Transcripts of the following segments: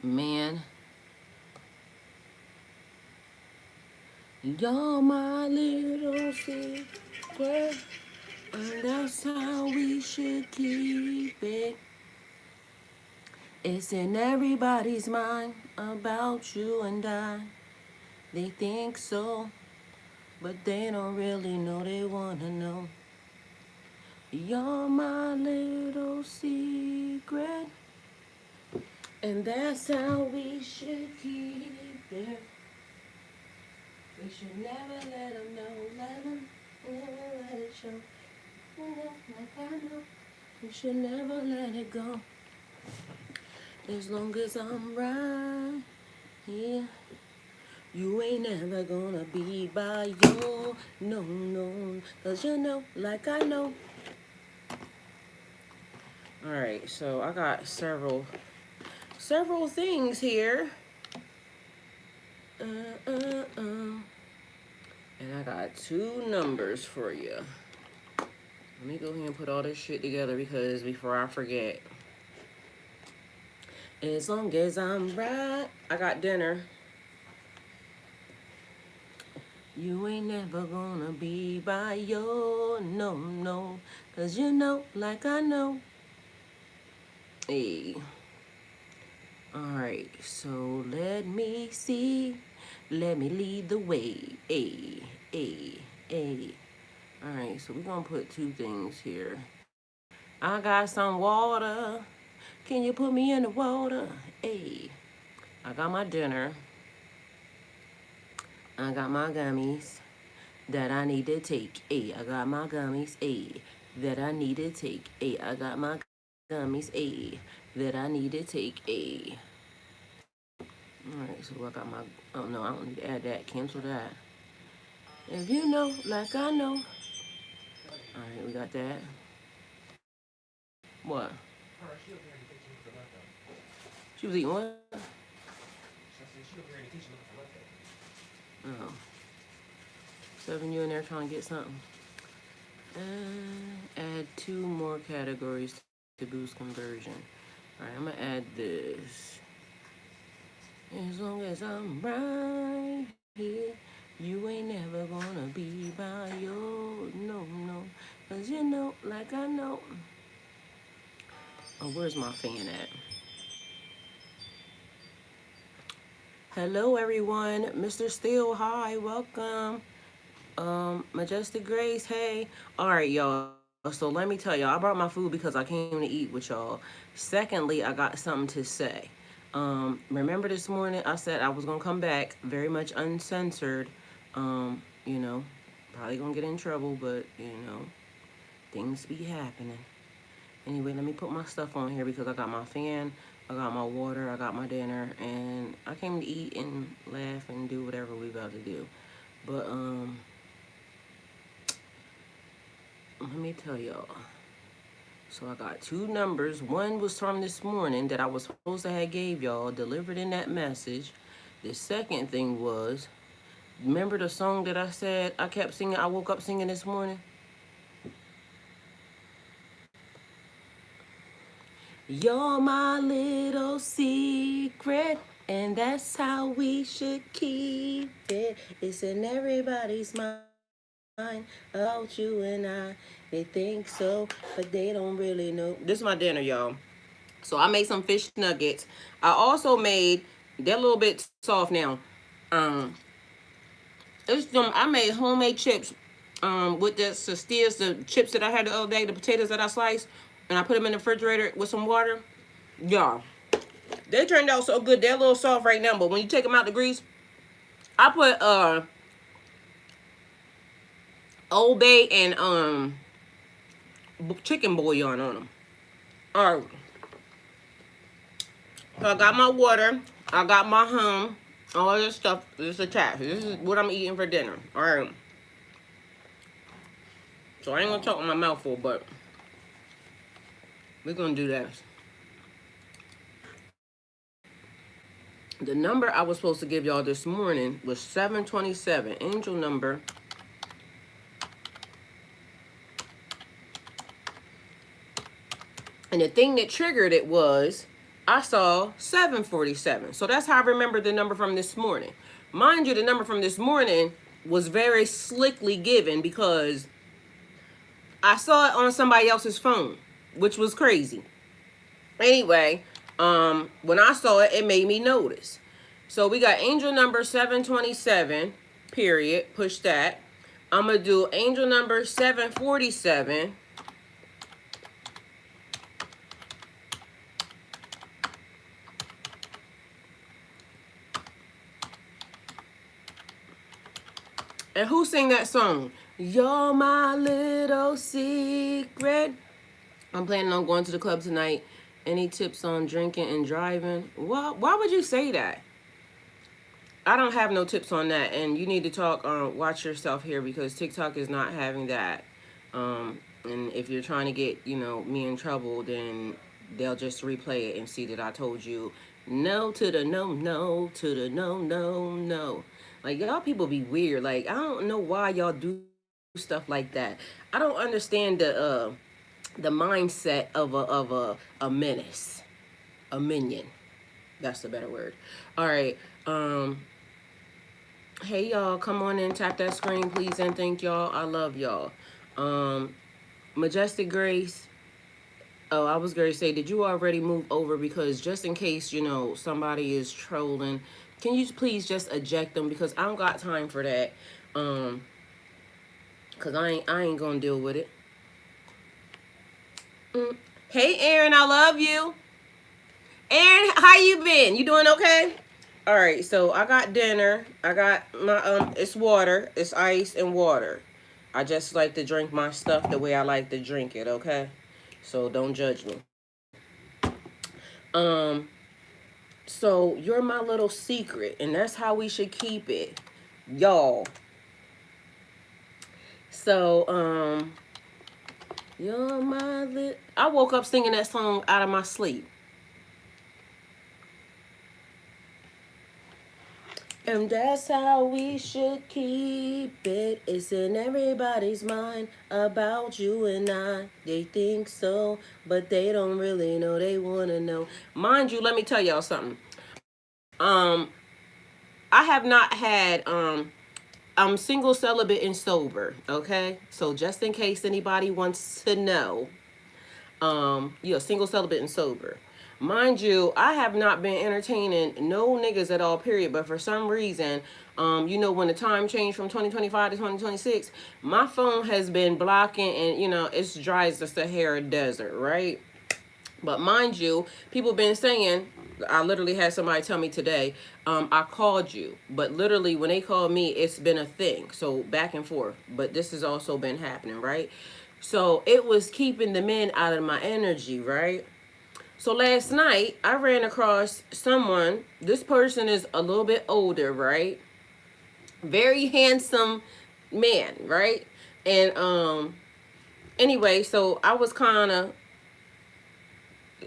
Man, you're my little secret, and that's how we should keep it. It's in everybody's mind about you and I. They think so, but they don't really know. They wanna know. You're my little secret, and that's how we should keep it. We should never let them know, never let it show. Like I know, we should never let it go. As long as I'm right here, you ain't never gonna be by your no. Cause you know, like I know. Alright, so I got several things here. And I got 2 numbers for you. Let me go ahead and put all this shit together because before I forget. As long as I'm right, I got dinner. You ain't never gonna be by your no. Cause you know, like I know. Hey. Alright, so let me see. Let me lead the way. Hey. Alright, so we're gonna put 2 things here. I got some water. Can you put me in the water? Hey. I got my dinner. I got my gummies that I need to take. Hey, I got my gummies. Hey, that I need to take. Hey, I got my gummies. Hey, that I need to take. Hey. Alright, so I got my... Oh, no, I don't need to add that. Cancel that. If you know, like I know. Alright, we got that. What? She was eating what? Oh. 7, you in there trying to get something. Add 2 more categories to boost conversion. Alright, I'm going to add this. As long as I'm right here, you ain't never gonna be by your no. Cause you know, like I know. Oh, where's my fan at? Hello, everyone. Mr. Steele, hi, welcome. Majestic Grace, hey. All right, y'all. So let me tell y'all, I brought my food because I came to eat with y'all. Secondly, I got something to say. Remember this morning I said I was gonna come back very much uncensored. You know, probably gonna get in trouble, but you know, things be happening. Anyway, let me put my stuff on here because I got my fan, I got my water, I got my dinner, and I came to eat and laugh and do whatever we about to do. But let me tell y'all. So I got 2 numbers. One was from this morning that I was supposed to have gave y'all, delivered in that message. The second thing was, remember the song that I said I kept singing, I woke up singing this morning? You're my little secret, and that's how we should keep it. It's in everybody's mind about you and I. They think so, but they don't really know. This is my dinner, y'all. So I made some fish nuggets. I also made, they're a little bit soft now. I made homemade chips. With the Sestias, the chips that I had the other day, the potatoes that I sliced, and I put them in the refrigerator with some water. Y'all, they turned out so good. They're a little soft right now, but when you take them out the grease, I put Old Bay and chicken bouillon on them. All right. So I got my water. I got my all this stuff is attached. This is what I'm eating for dinner. All right. So I ain't gonna talk with my mouth full, but we're gonna do this. The number I was supposed to give y'all this morning was 727, angel number. And the thing that triggered it was I saw 747. So that's how I remember the number from this morning. Mind you, the number from this morning was very slickly given because I saw it on somebody else's phone, which was crazy. Anyway, when I saw it, it made me notice. So we got angel number 727, period. Push that. I'm going to do angel number 747. And who sang that song? You're my little secret. I'm planning on going to the club tonight. Any tips on drinking and driving? Why would you say that? I don't have no tips on that. And you need to talk, watch yourself here because TikTok is not having that. And if you're trying to get, you know, me in trouble, then they'll just replay it and see that I told you no to the no, no to the no, no, no. Like, y'all people be weird. Like, I don't know why y'all do stuff like that. I don't understand the mindset of a menace, a minion. That's the better word. All right. Hey y'all, come on in, tap that screen, please, and thank y'all. I love y'all. Majestic Grace. Oh, I was going to say, did you already move over? Because just in case, you know, somebody is trolling, can you please just eject them? Because I don't got time for that. Because I ain't going to deal with it. Hey, Aaron, I love you. Aaron, how you been? You doing okay? All right, so I got dinner. I got my, it's water. It's ice and water. I just like to drink my stuff the way I like to drink it, okay? So don't judge me. So you're my little secret, and that's how we should keep it, y'all. So, you're my little... I woke up singing that song out of my sleep. And that's how we should keep it. It's in everybody's mind about you and I. They think so, but they don't really know. They want to know. Mind you, let me tell y'all something. I have not had, I'm single, celibate, and sober, okay? So just in case anybody wants to know, yeah, single, celibate, and sober. Mind you, I have not been entertaining no niggas at all, period. But for some reason, you know, when the time changed from 2025 to 2026, my phone has been blocking and, you know, it's dry as the Sahara Desert, right? But mind you, people been saying, I literally had somebody tell me today, I called you. But literally, when they called me, it's been a thing. So back and forth. But this has also been happening, right? So it was keeping the men out of my energy, right? So last night, I ran across someone. This person is a little bit older, right? Very handsome man, right? And anyway, so I was kind of,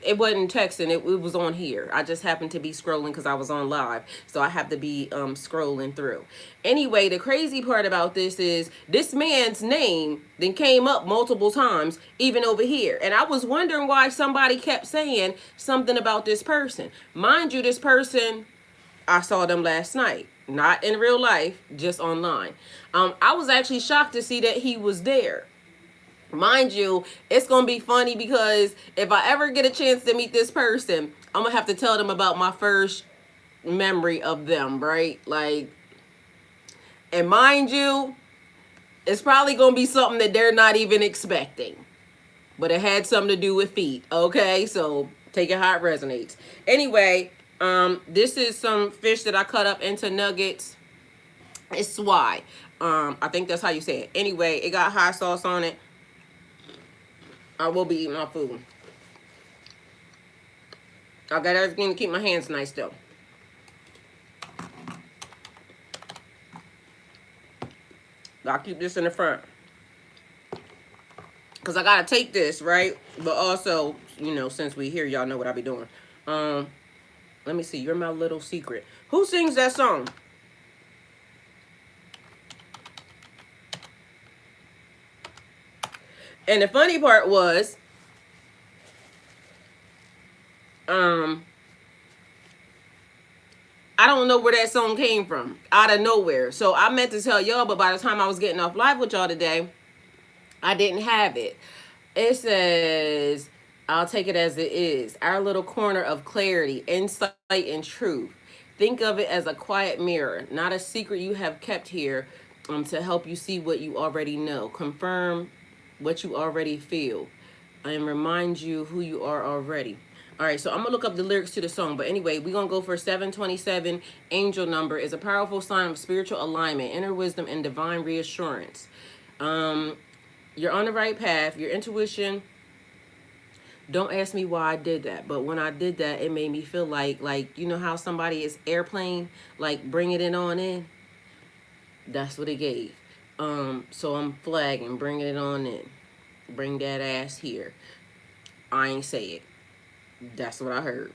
it wasn't texting, it was on here. I just happened to be scrolling because I was on live, so I have to be scrolling through. Anyway, the crazy part about this is this man's name then came up multiple times, even over here, and I was wondering why somebody kept saying something about this person. Mind you, this person, I saw them last night, not in real life, just online. I was actually shocked to see that he was there. Mind you, it's going to be funny because if I ever get a chance to meet this person, I'm going to have to tell them about my first memory of them, right? Like, and mind you, it's probably going to be something that they're not even expecting. But it had something to do with feet, okay? So take it how it resonates. Anyway, this is some fish that I cut up into nuggets. It's swai. I think that's how you say it. Anyway, it got hot sauce on it. I will be eating my food. I got everything to keep my hands nice though. I'll keep this in the front. Because I got to take this, right? But also, you know, since we here, y'all know what I be doing. Let me see. You're my little secret. Who sings that song? And the funny part was, Um, I don't know where that song came from, out of nowhere. So I meant to tell y'all, but by the time I was getting off live with y'all today, I didn't have it. It says, I'll take it as it is. Our little corner of clarity, insight, and truth. Think of it as a quiet mirror, not a secret you have kept here, to help you see what you already know, confirm what you already feel, and remind you who you are already. All right, so I'm gonna look up the lyrics to the song. But anyway, we're gonna go for 727. Angel number is a powerful sign of spiritual alignment, inner wisdom, and divine reassurance. Um, you're on the right path. Your intuition. Don't ask me why I did that, but when I did that, it made me feel like you know how somebody is airplane, like bringing it on in. That's what it gave. So I'm flagging, bringing it on in. Bring that ass here. I ain't say it. That's what I heard.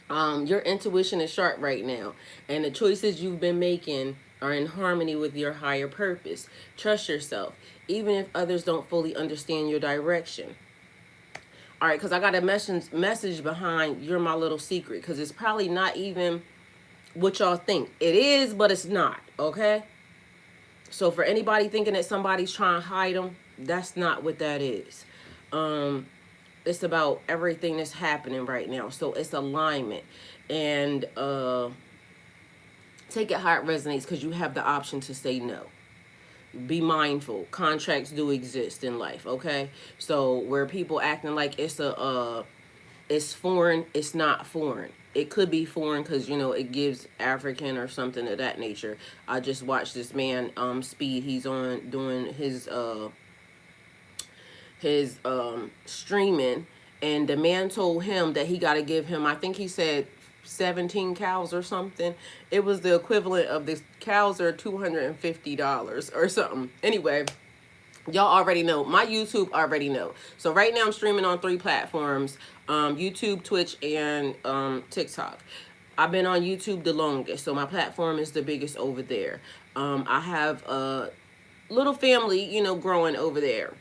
Your intuition is sharp right now, and the choices you've been making are in harmony with your higher purpose. Trust yourself, even if others don't fully understand your direction. All right, because I got a message behind "You're My Little Secret," because it's probably not even what y'all think. It is, but it's not. Okay. So for anybody thinking that somebody's trying to hide them, that's not what that is. Um, it's about everything that's happening right now. So it's alignment, and take it how it resonates, because you have the option to say no. Be mindful. Contracts do exist in life. Okay, so where people acting like it's foreign, it's not foreign. It could be foreign because you know it gives African or something of that nature. I just watched this man speed. He's on doing his streaming, and the man told him that he got to give him, I think he said 17 cows or something. It was the equivalent of the cows are $250 or something. Anyway, y'all already know. My YouTube already know. So right now I'm streaming on 3 platforms: YouTube, Twitch, and TikTok. I've been on YouTube the longest, so my platform is the biggest over there. I have a little family, you know, growing over there.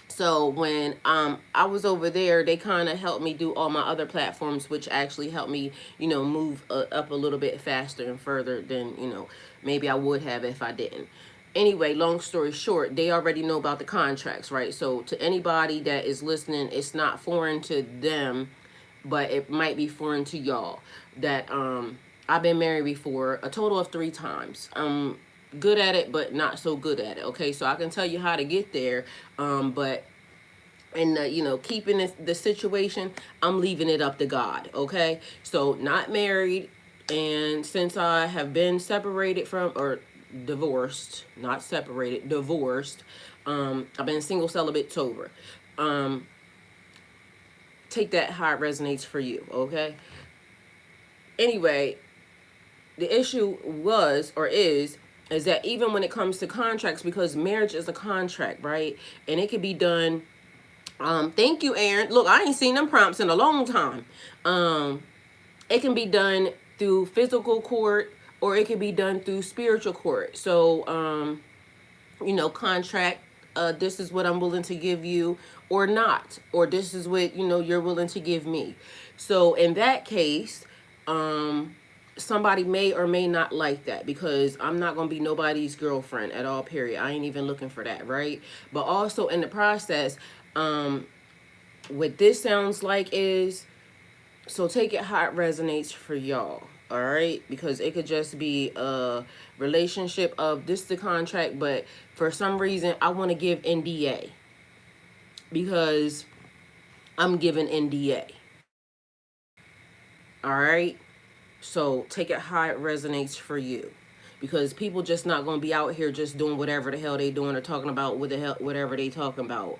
So when I was over there, they kind of helped me do all my other platforms, which actually helped me, you know, move up a little bit faster and further than, you know, maybe I would have if I didn't. Anyway, long story short, they already know about the contracts, right? So to anybody that is listening, it's not foreign to them, but it might be foreign to y'all. That I've been married before, a total of 3 times. Good at it, but not so good at it. Okay, so I can tell you how to get there, but and you know, keeping the situation, I'm leaving it up to God. Okay, so not married, and since I have been separated from, or divorced, not separated, divorced, I've been single, celibate, sober. um Take that how it resonates for you. Okay, anyway, the issue was, or is that even when it comes to contracts, because marriage is a contract, right? And it could be done. Thank you, Aaron. Look, I ain't seen them prompts in a long time. It can be done through physical court, or it can be done through spiritual court. So, you know, contract. This is what I'm willing to give you, or not, or this is what, you know, you're willing to give me. So in that case, somebody may or may not like that, because I'm not going to be nobody's girlfriend at all, period. I ain't even looking for that, right? But also in the process, what this sounds like is, so take it how it resonates for y'all. All right, because it could just be a relationship of this the contract, but for some reason I want to give NDA, because I'm giving NDA. All right, so take it how it resonates for you, because people just not gonna be out here just doing whatever the hell they doing, or talking about what the hell whatever they talking about.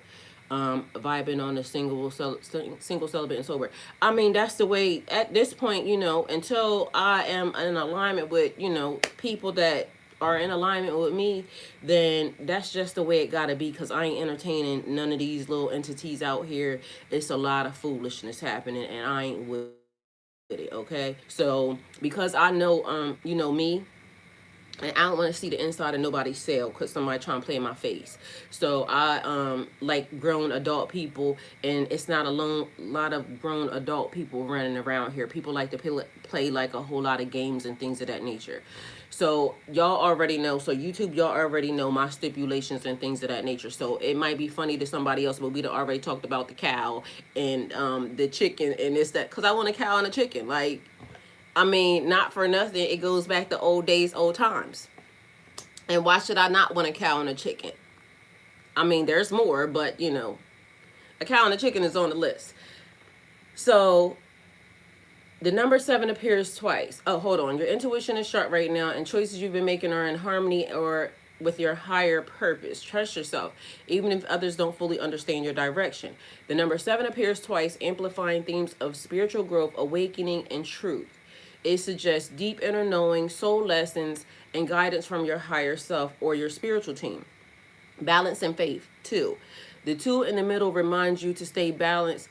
Vibing on the single, celibate, and sober. I mean, that's the way at this point, you know, until I am in alignment with, you know, people that are in alignment with me, then that's just the way it gotta be, because I ain't entertaining none of these little entities out here. It's a lot of foolishness happening, and I ain't with it. Okay, so because I know, you know me, and I don't want to see the inside of nobody's cell because somebody trying to play in my face. So I like grown adult people, and it's not a lot of grown adult people running around here. People like to play like a whole lot of games and things of that nature. So y'all already know. So YouTube, y'all already know my stipulations and things of that nature. So it might be funny to somebody else, but we already talked about the cow and the chicken and this that because I want a cow and a chicken. Like, I mean, not for nothing, it goes back to old days, old times. And why should I not want a cow and a chicken? I mean, there's more, but you know, a cow and a chicken is on the list. So the number 7 appears twice. Oh, hold on. Your intuition is sharp right now, and choices you've been making are in harmony or with your higher purpose. Trust yourself, even if others don't fully understand your direction. The number 7 appears twice, amplifying themes of spiritual growth, awakening, and truth. It suggests deep inner knowing, soul lessons, and guidance from your higher self or your spiritual team. Balance and faith, 2. The 2 in the middle reminds you to stay balanced.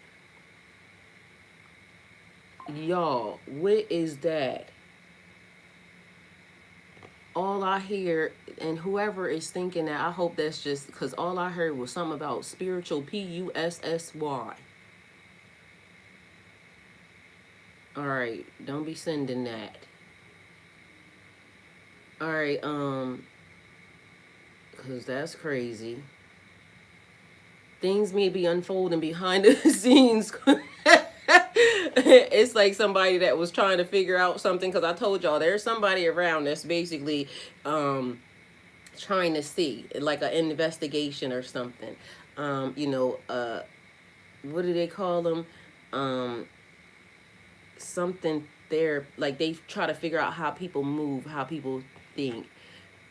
Y'all, what is that? All I hear, and whoever is thinking that, I hope that's just because all I heard was something about spiritual, Pussy. All right, don't be sending that. All right, because that's crazy. Things may be unfolding behind the scenes. It's like somebody that was trying to figure out something, because I told y'all there's somebody around that's basically trying to see, like an investigation or something. You know, what do they call them? Something there, like they try to figure out how people move, how people think.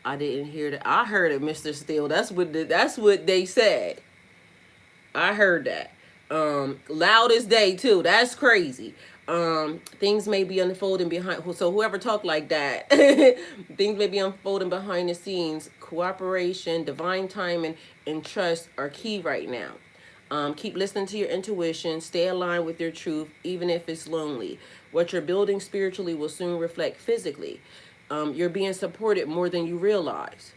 I didn't hear that. I heard it, Mr. Steele. That's what they said. I heard that. Loud as day too. That's crazy. Things may be unfolding behind. So whoever talked like that, things may be unfolding behind the scenes. Cooperation, divine timing, and trust are key right now. Keep listening to your intuition. Stay aligned with your truth, even if it's lonely. What you're building spiritually will soon reflect physically. You're being supported more than you realize.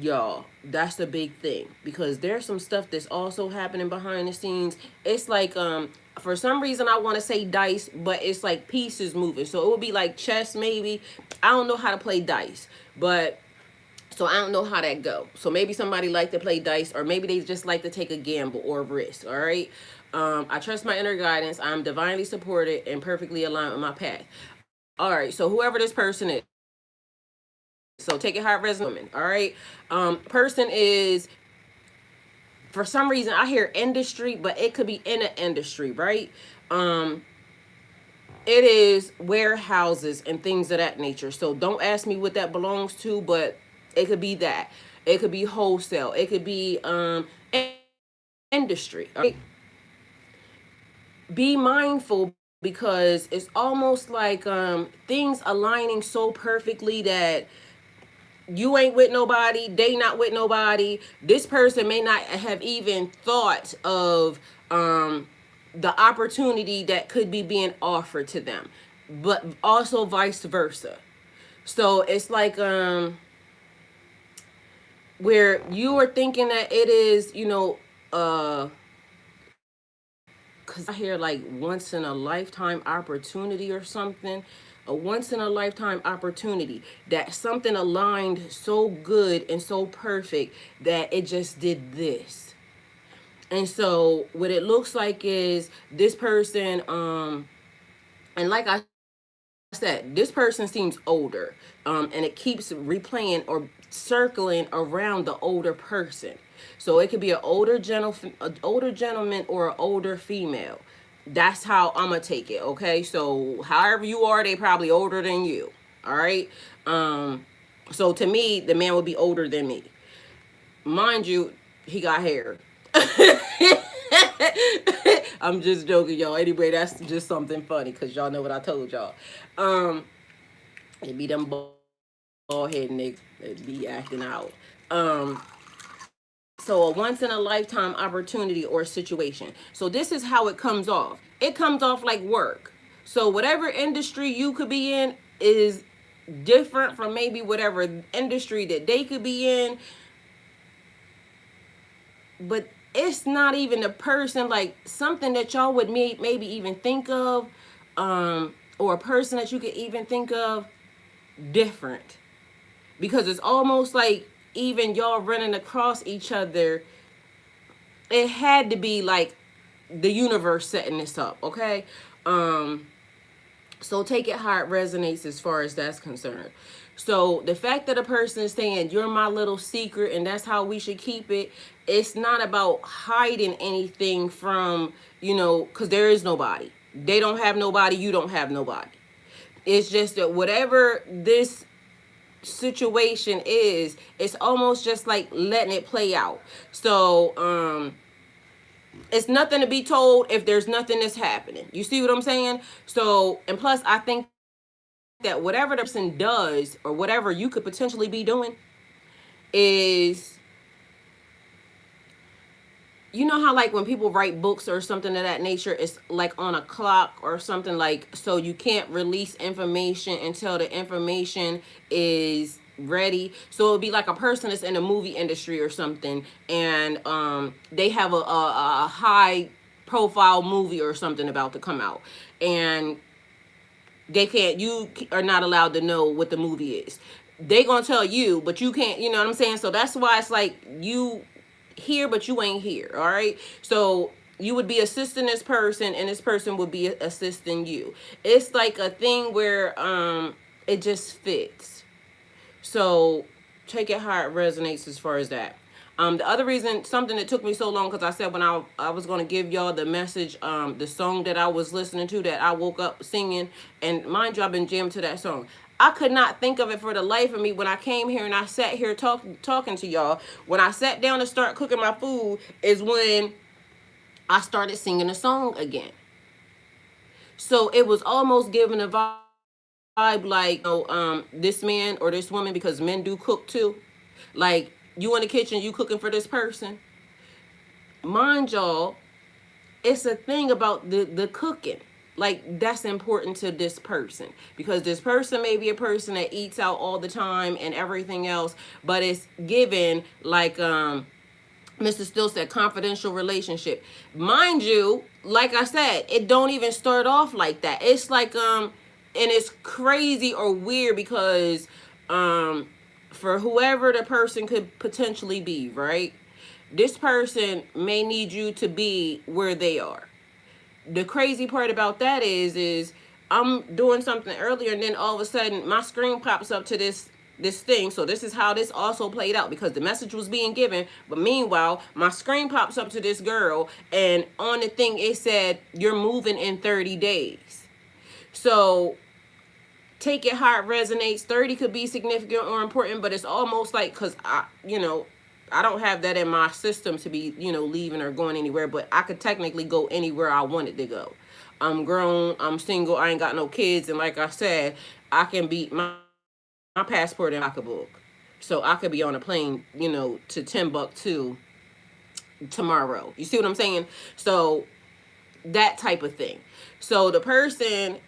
Y'all, that's the big thing, because there's some stuff that's also happening behind the scenes. It's like for some reason I want to say dice, but it's like pieces moving, so it would be like chess maybe. I don't know how to play dice, but so I don't know how that go. So maybe somebody like to play dice, or maybe they just like to take a gamble or a risk. All right, I trust my inner guidance. I'm divinely supported and perfectly aligned with my path. All right, so whoever this person is, so take it how it resonates. All right. Person is, for some reason I hear industry, but it could be in an industry, right? It is warehouses and things of that nature. So don't ask me what that belongs to, but it could be that. It could be wholesale. It could be industry. All right? Be mindful, because it's almost like things aligning so perfectly that you ain't with nobody, they not with nobody. This person may not have even thought of the opportunity that could be being offered to them, but also vice versa. So it's like where you are thinking that it is, you know, because I hear like once in a lifetime opportunity or something. A once in a lifetime opportunity, that something aligned so good and so perfect that it just did this. And so what it looks like is this person, and like I said, this person seems older, and it keeps replaying or circling around the older person. So it could be an older gentleman or an older female. That's how I'm gonna take it. Okay, so however you are, they probably older than you. All right. So to me, the man would be older than me. Mind you, he got hair. I'm just joking, y'all. Anyway, that's just something funny because y'all know what I told y'all. It be them bald head niggas that be acting out. So a once in a lifetime opportunity or situation. So this is how it comes off. It comes off like work. So whatever industry you could be in is different from maybe whatever industry that they could be in, but it's not even a person, like something that y'all would maybe even think of, or a person that you could even think of different, because it's almost like even y'all running across each other, it had to be like the universe setting this up, okay? So take it how it resonates as far as that's concerned. So the fact that a person is saying you're my little secret and that's how we should keep it, it's not about hiding anything from, because there is nobody. They don't have nobody, you don't have nobody. It's just that whatever this situation is, it's almost just like letting it play out. So it's nothing to be told if there's nothing that's happening. You see what I'm saying? So, and plus I think that whatever the person does or whatever you could potentially be doing is, how like when people write books or something of that nature, it's like on a clock or something, like, so you can't release information until the information is ready. So it would be like a person that's in the movie industry or something, and they have a high profile movie or something about to come out, and you are not allowed to know what the movie is. They gonna tell you, but you can't, you know what I'm saying? So that's why it's like you here, but you ain't here, all right? So you would be assisting this person and this person would be assisting you. It's like a thing where it just fits. So take it how it resonates as far as that. The other reason, something that took me so long, because I said when I was going to give y'all the message, the song that I was listening to that I woke up singing, and mind you, I've been jammed to that song. I could not think of it for the life of me when I came here and I sat here talking to y'all. When I sat down to start cooking my food is when I started singing a song again. So it was almost giving a vibe like, this man or this woman, because men do cook too. Like, you in the kitchen, you cooking for this person. Mind y'all, it's a thing about the cooking. Like, that's important to this person, because this person may be a person that eats out all the time and everything else, but it's given like Mr. Still said, confidential relationship. Mind you, like I said, it don't even start off like that. It's like and it's crazy or weird because for whoever the person could potentially be, right? This person may need you to be where they are. The crazy part about that is I'm doing something earlier, and then all of a sudden my screen pops up to this thing. So this is how this also played out, because the message was being given, but meanwhile my screen pops up to this girl, and on the thing it said, you're moving in 30 days. So take it how it resonates. 30 could be significant or important, but it's almost like, because I don't have that in my system to be, leaving or going anywhere, but I could technically go anywhere I wanted to go. I'm grown, I'm single, I ain't got no kids, and like I said, I can be my passport in my pocketbook. So I could be on a plane, to Timbuktu tomorrow. You see what I'm saying? So that type of thing. So the person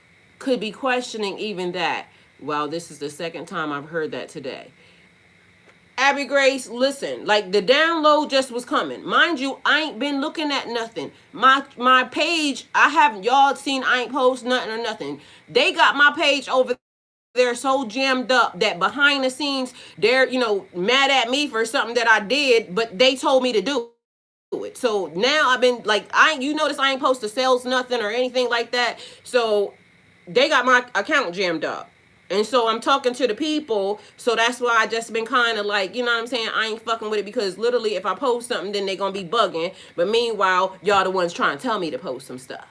could be questioning even that. Well, this is the second time I've heard that today. Abby Grace, listen, like the download just was coming. Mind you, I ain't been looking at nothing. My page, I haven't, y'all seen, I ain't post nothing or nothing. They got my page over there so jammed up that behind the scenes, they're, mad at me for something that I did, but they told me to do it. So now I've been like, you notice I ain't post the sales nothing or anything like that. So they got my account jammed up. And so I'm talking to the people, so that's why I just been kind of like, you know what I'm saying, I ain't fucking with it, because literally if I post something, then they gonna be bugging. But meanwhile, y'all the ones trying to tell me to post some stuff.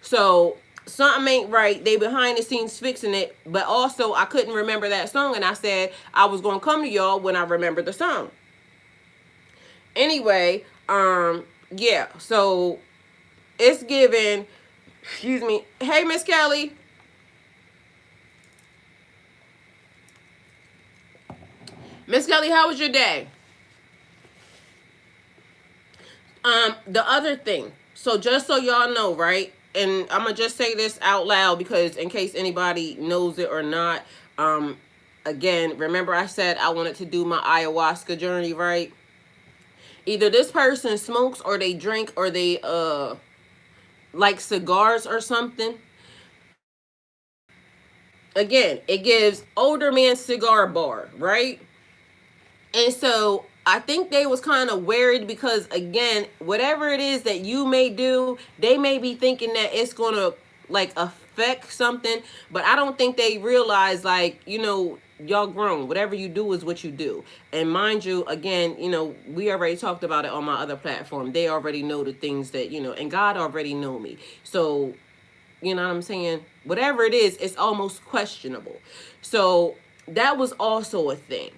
So something ain't right. They behind the scenes fixing it. But also I couldn't remember that song, and I said I was gonna come to y'all when I remembered the song. Anyway, yeah, so it's given, excuse me. Hey, Miss Kelly. Miss Kelly, how was your day? The other thing, so just so y'all know, right? And I'm gonna just say this out loud, because in case anybody knows it or not, Again, remember I said I wanted to do my ayahuasca journey, right? Either this person smokes or they drink or they like cigars or something. Again, it gives older man cigar bar, right? And so I think they was kind of worried because again, whatever it is that you may do, they may be thinking that it's gonna like affect something, but I don't think they realize like, y'all grown. Whatever you do is what you do. And mind you, again, we already talked about it on my other platform. They already know the things that, and God already know me. So, you know what I'm saying? Whatever it is, it's almost questionable. So that was also a thing.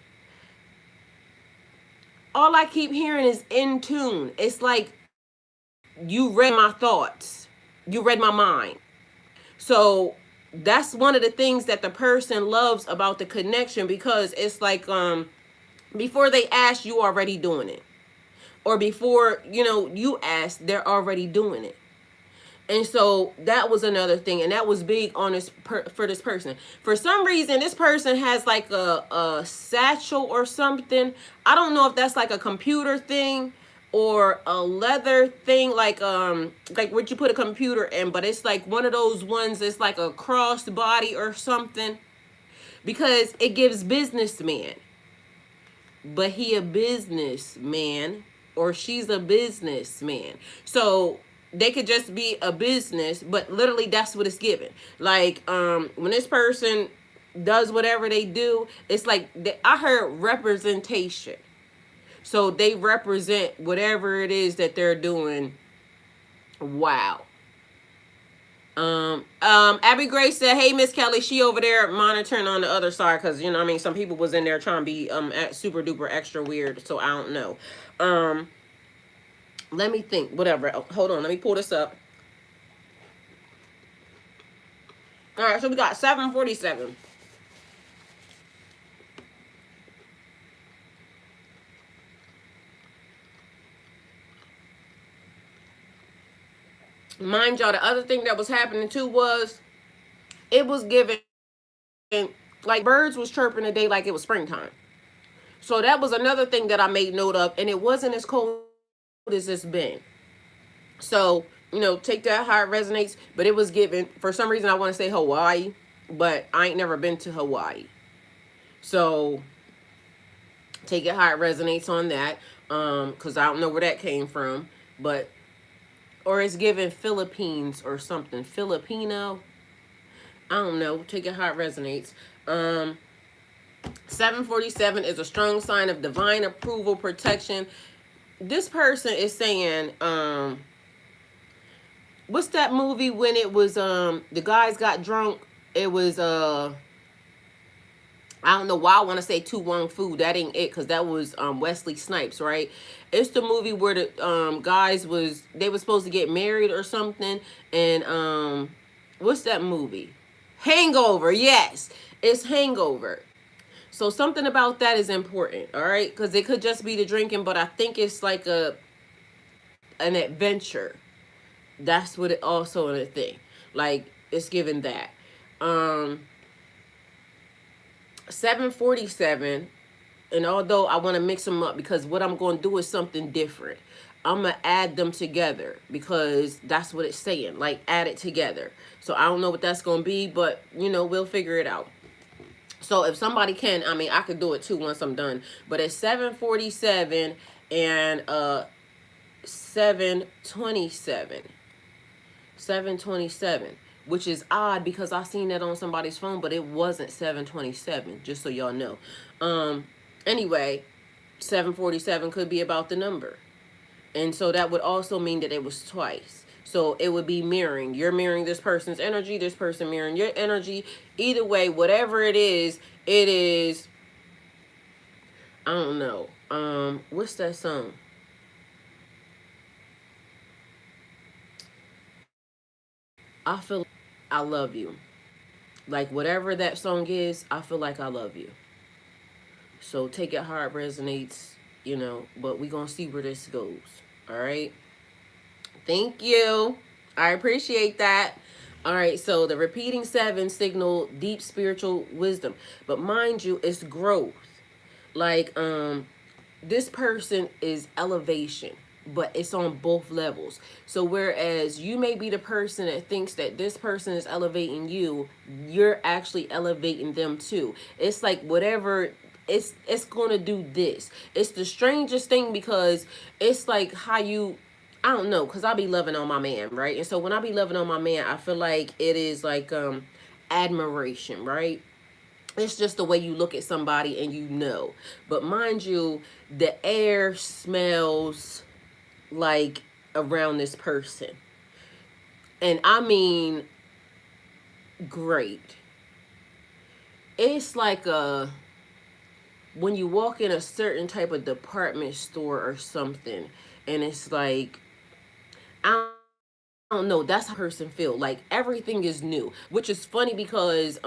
All I keep hearing is in tune. It's like you read my thoughts. You read my mind. So that's one of the things that the person loves about the connection, because it's like before they ask, you already doing it. Or before, you ask, they're already doing it. And so that was another thing, and that was big on for this person. For some reason, this person has like a satchel or something. I don't know if that's like a computer thing or a leather thing, like what you put a computer in, but it's like one of those ones. It's like a crossed body or something, because it gives businessman. But he a businessman or she's a businessman. So they could just be a business, but literally that's what it's given. Like when this person does whatever they do, it's like I heard representation. So they represent whatever it is that they're doing. Wow. Abby Grace said, "Hey, Miss Kelly, she over there monitoring on the other side, because some people was in there trying to be super duper extra weird, so I don't know. Let me think. Whatever. Oh, hold on, let me pull this up. All right, so we got 747. Mind y'all, the other thing that was happening too was it was giving like birds was chirping today like it was springtime. So that was another thing that I made note of, and it wasn't as cold as it's been. So, take that how it resonates. But it was given, for some reason, I want to say Hawaii, but I ain't never been to Hawaii. So, take it how it resonates on that. Because I don't know where that came from. But, or it's given Philippines or something. Filipino. I don't know. Take it how it resonates. 747 is a strong sign of divine approval, protection. This person is saying, what's that movie when it was the guys got drunk? It was I don't know why I want to say Tu Wong Fu. That ain't it, because that was Wesley Snipes, right? It's the movie where the guys they was supposed to get married or something, and what's that movie? Hangover. Yes, it's Hangover. So something about that is important, all right? Because it could just be the drinking, but I think it's like an adventure. That's what it also in a thing. Like it's given that. 747, and although I want to mix them up because what I'm going to do is something different. I'm going to add them together because that's what it's saying. Like add it together. So I don't know what that's going to be, but we'll figure it out. So if somebody can, I could do it too once I'm done. But it's 747 and 727. 727, which is odd because I seen that on somebody's phone, but it wasn't 727, just so y'all know. Anyway, 747 could be about the number. And so that would also mean that it was twice. So it would be mirroring. You're mirroring this person's energy, this person mirroring your energy. Either way, whatever it is, I don't know. What's that song? I feel I love you. Like whatever that song is, I feel like I love you. So take it how it resonates, but we gonna see where this goes. All right. Thank you. I appreciate that. All right, so the repeating seven signal deep spiritual wisdom. But mind you, it's growth. Like, this person is elevation, but it's on both levels. So whereas you may be the person that thinks that this person is elevating you, you're actually elevating them too. It's like whatever, it's going to do this. It's the strangest thing because it's like how you, I don't know, cuz I be loving on my man, right? And so when I be loving on my man, I feel like it is like admiration, right? It's just the way you look at somebody and you know. But mind you, the air smells like around this person. And I mean, great. It's like when you walk in a certain type of department store or something, and it's like, I don't know, that's how a person feel. Like everything is new, which is funny because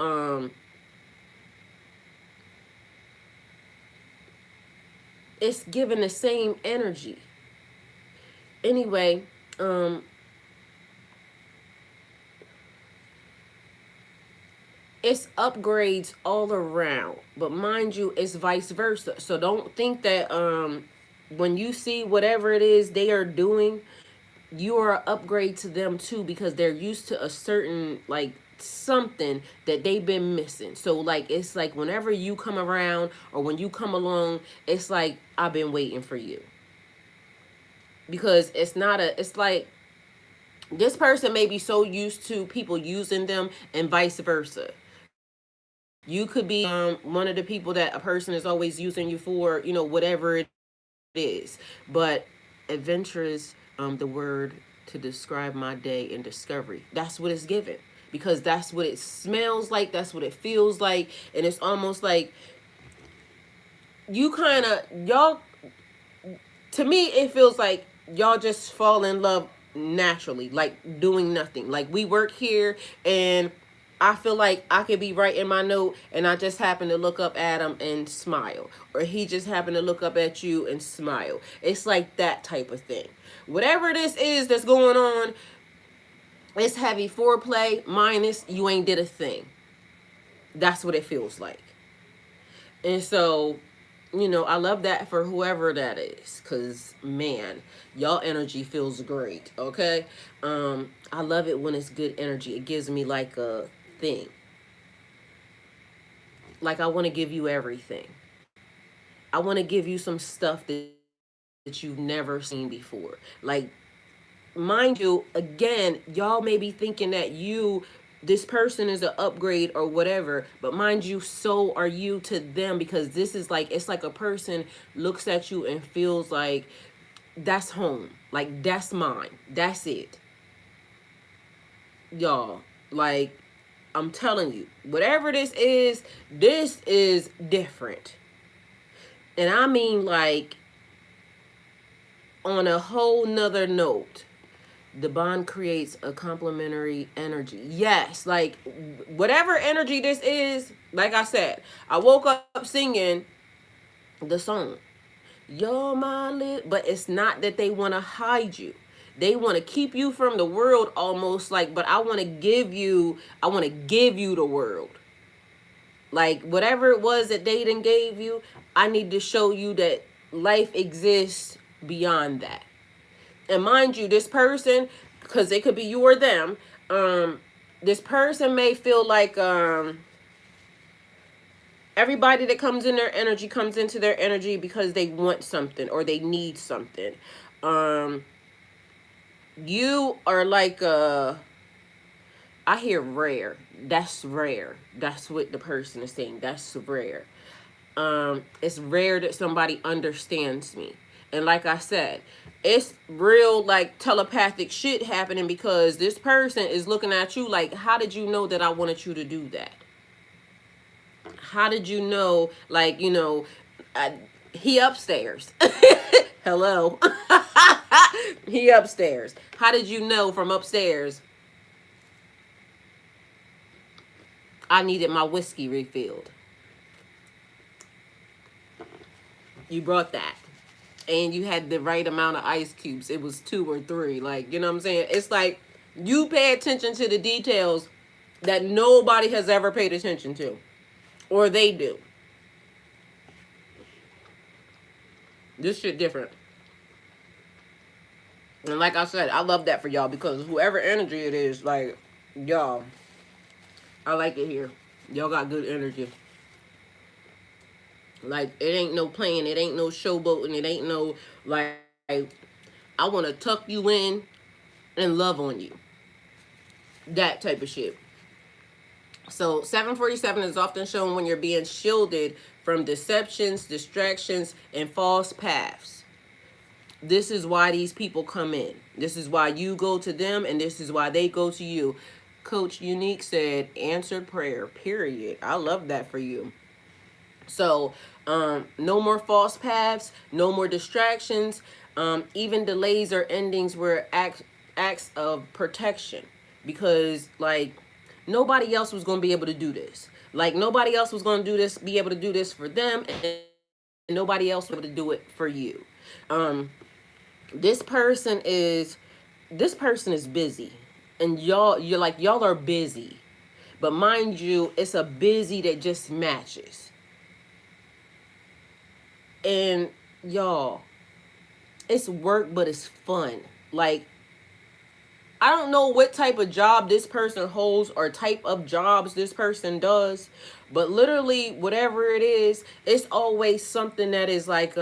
it's given the same energy. Anyway, um it's upgrades all around, but mind you, it's vice versa. So don't think that when you see whatever it is they are doing, you are an upgrade to them too, because they're used to a certain like something that they've been missing. So like it's like whenever you come around or when you come along, it's like I've been waiting for you. Because it's not a, it's like this person may be so used to people using them and vice versa. You could be one of the people that a person is always using you for, you know, whatever it is. But adventure is the word to describe my day in discovery. That's what it's given. Because that's what it smells like, that's what it feels like, and it's almost like you kind of, y'all, to me it feels like y'all just fall in love naturally, like doing nothing. Like we work here and I feel like I could be writing my note and I just happen to look up at him and smile, or he just happened to look up at you and smile. It's like that type of thing. Whatever this is that's going on, it's heavy foreplay minus you ain't did a thing. That's what it feels like. And so, you know, I love that for whoever that is, because man, y'all energy feels great. Okay. I love it when it's good energy. It gives me like a thing, like I want to give you everything. I want to give you some stuff that you've never seen before. Like, mind you, again, y'all may be thinking that this person is an upgrade or whatever, but mind you, so are you to them, because this is like, it's like a person looks at you and feels like that's home, like that's mine, that's it. Y'all, like, I'm telling you, whatever this is different. And I mean, like, on a whole nother note, the bond creates a complementary energy. Yes, like whatever energy this is, like I said, I woke up singing the song. You're my but it's not that they want to hide you. They want to keep you from the world almost, like, but I want to give you the world. Like whatever it was that they done gave you, I need to show you that life exists beyond that. And mind you, this person, because it could be you or them, this person may feel like everybody that comes in their energy comes into their energy because they want something or they need something. Um, you are like I hear rare. That's rare. That's what the person is saying. That's rare. It's rare that somebody understands me. And like I said, it's real like telepathic shit happening, because this person is looking at you like, how did you know that I wanted you to do that? How did you know, like, you know, he upstairs. Hello. He upstairs. How did you know from upstairs I needed my whiskey refilled? You brought that. And you had the right amount of ice cubes. It was 2 or 3. Like, you know what I'm saying? It's like You pay attention to the details that nobody has ever paid attention to, or they do. This shit different. And like I said, I love that for y'all because whoever energy it is, like, y'all, I like it here. Y'all got good energy. Like, it ain't no playing, it ain't no showboating, it ain't no, like, I want to tuck you in and love on you. That type of shit. So 747 is often shown when you're being shielded from deceptions, distractions, and false paths. This is why these people come in. This is why you go to them, and this is why they go to you. Coach Unique said, answered prayer, period. I love that for you. So, no more false paths, no more distractions. Even delays or endings were acts of protection because, like, nobody else was going to be able to do this. Like, nobody else was going to do this, be able to do this for them, and nobody else was able to do it for you. This person is busy, and y'all are busy, but mind you, it's a busy that just matches. And y'all, it's work, but it's fun. Like, I don't know what type of job this person holds or type of jobs this person does, but literally whatever it is, it's always something that is like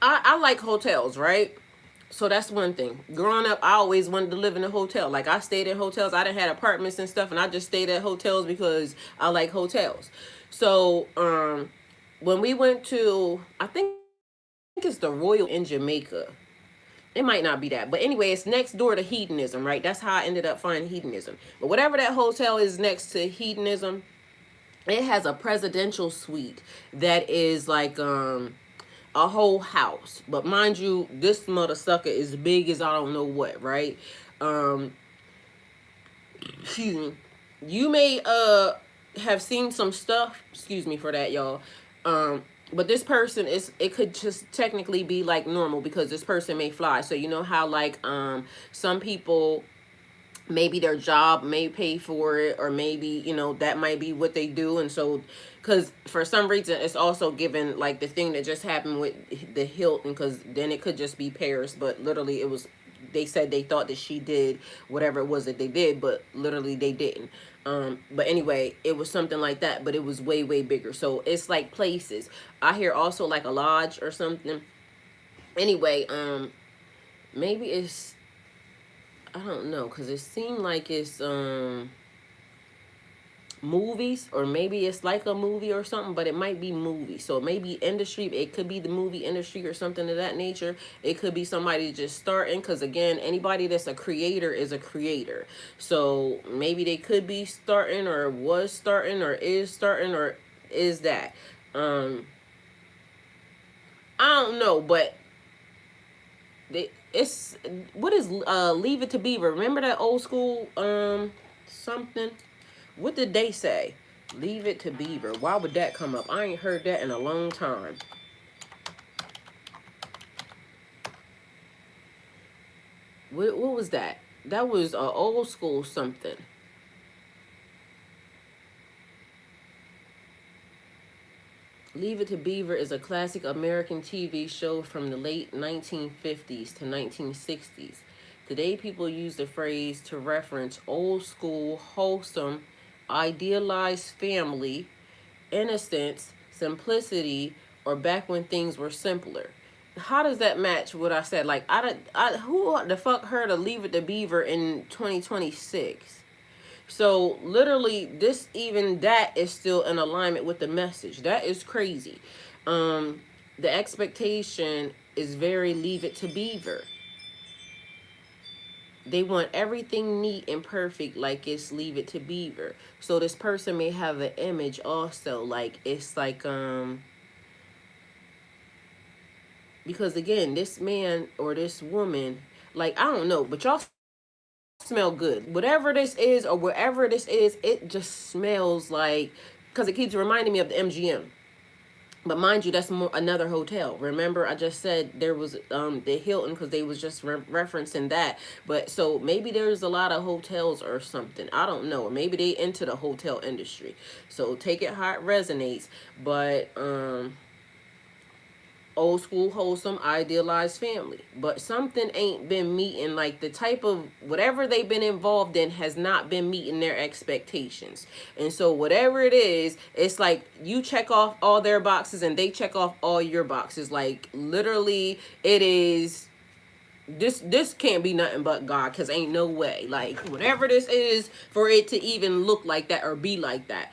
I like hotels, right? So that's one thing. Growing up, I always wanted to live in a hotel. Like, I stayed in hotels. I done had apartments and stuff, and I just stayed at hotels because I like hotels. So when we went to, I think it's the Royal in Jamaica. It might not be that, but anyway, it's next door to hedonism, right? That's how I ended up finding hedonism. But whatever that hotel is next to hedonism, it has a presidential suite that is like a whole house. But mind you, this mother sucker is big as I don't know what, right? Um excuse me. You may have seen some stuff, excuse me for that, y'all. But this person is, it could just technically be like normal because this person may fly. So you know how like some people, maybe their job may pay for it, or maybe, you know, that might be what they do. And so, because for some reason it's also given like the thing that just happened with the Hilton, because then it could just be Paris, but literally it was, they said they thought that she did whatever it was that they did, but literally they didn't. But anyway, it was something like that, but it was way, way bigger. So it's like places. I hear also like a lodge or something. Anyway, maybe it's, I don't know, because it seemed like it's movies, or maybe it's like a movie or something, but it might be movies. So maybe industry, it could be the movie industry or something of that nature. It could be somebody just starting, because again, anybody that's a creator is a creator. So maybe they could be starting, or was starting, or is starting, or is that. I don't know, but it's, what is Leave It to Beaver? Remember that old school something? What did they say? Leave It to Beaver. Why would that come up? I ain't heard that in a long time. What was that? That was a old school something. Leave It to Beaver is a classic American TV show from the late 1950s to 1960s. Today, people use the phrase to reference old school, wholesome, idealized family, innocence, simplicity, or back when things were simpler. How does that match what I said? Like, who the fuck heard of Leave It to Beaver in 2026? So literally, this, even that is still in alignment with the message. That is crazy. The expectation is very Leave It to Beaver. They want everything neat and perfect, like it's Leave It to Beaver. So this person may have an image also, like it's like because again, this man or this woman, like, I don't know, but y'all smell good. Whatever this is, or wherever this is, it just smells like, because it keeps reminding me of the MGM. But mind you, that's more another hotel. Remember, I just said there was the Hilton because they was just referencing that. But so maybe there's a lot of hotels or something. I don't know. Or maybe they into the hotel industry. So take it how it resonates. But old school, wholesome, idealized family. But something ain't been meeting, like the type of whatever they've been involved in has not been meeting their expectations. And so whatever it is, it's like you check off all their boxes and they check off all your boxes. Like literally it is this can't be nothing but God, because ain't no way, like whatever this is, for it to even look like that or be like that.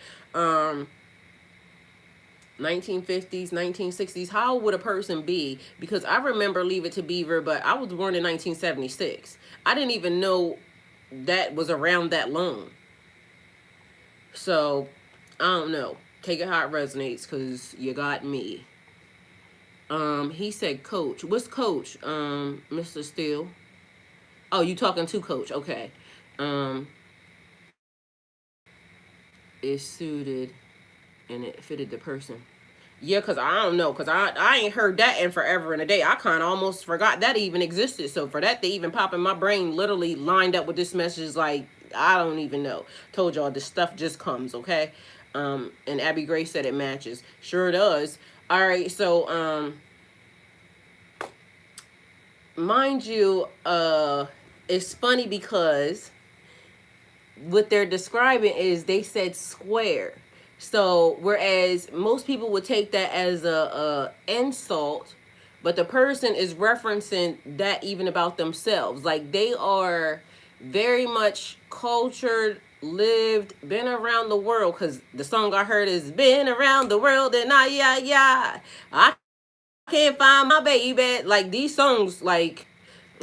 1950s, 1960s, how would a person be? Because I remember Leave It to Beaver, but I was born in 1976. I didn't even know that was around that long. So, I don't know. Take it how it resonates, because you got me. He said coach. What's coach, Mr. Steele? Oh, you talking to coach. Okay. Um, is suited and it fitted the person. Yeah, because I don't know, because I ain't heard that in forever and a day. I kind of almost forgot that even existed. So for that to even pop in my brain, literally lined up with this message, like, I don't even know. Told y'all, this stuff just comes, okay? And Abby Gray said it matches. Sure does. All right, so, mind you, it's funny because what they're describing is they said square. So whereas most people would take that as a insult, but the person is referencing that even about themselves. Like they are very much cultured, lived, been around the world. Because the song I heard is "Been Around the World" and I can't find my baby. Like these songs, like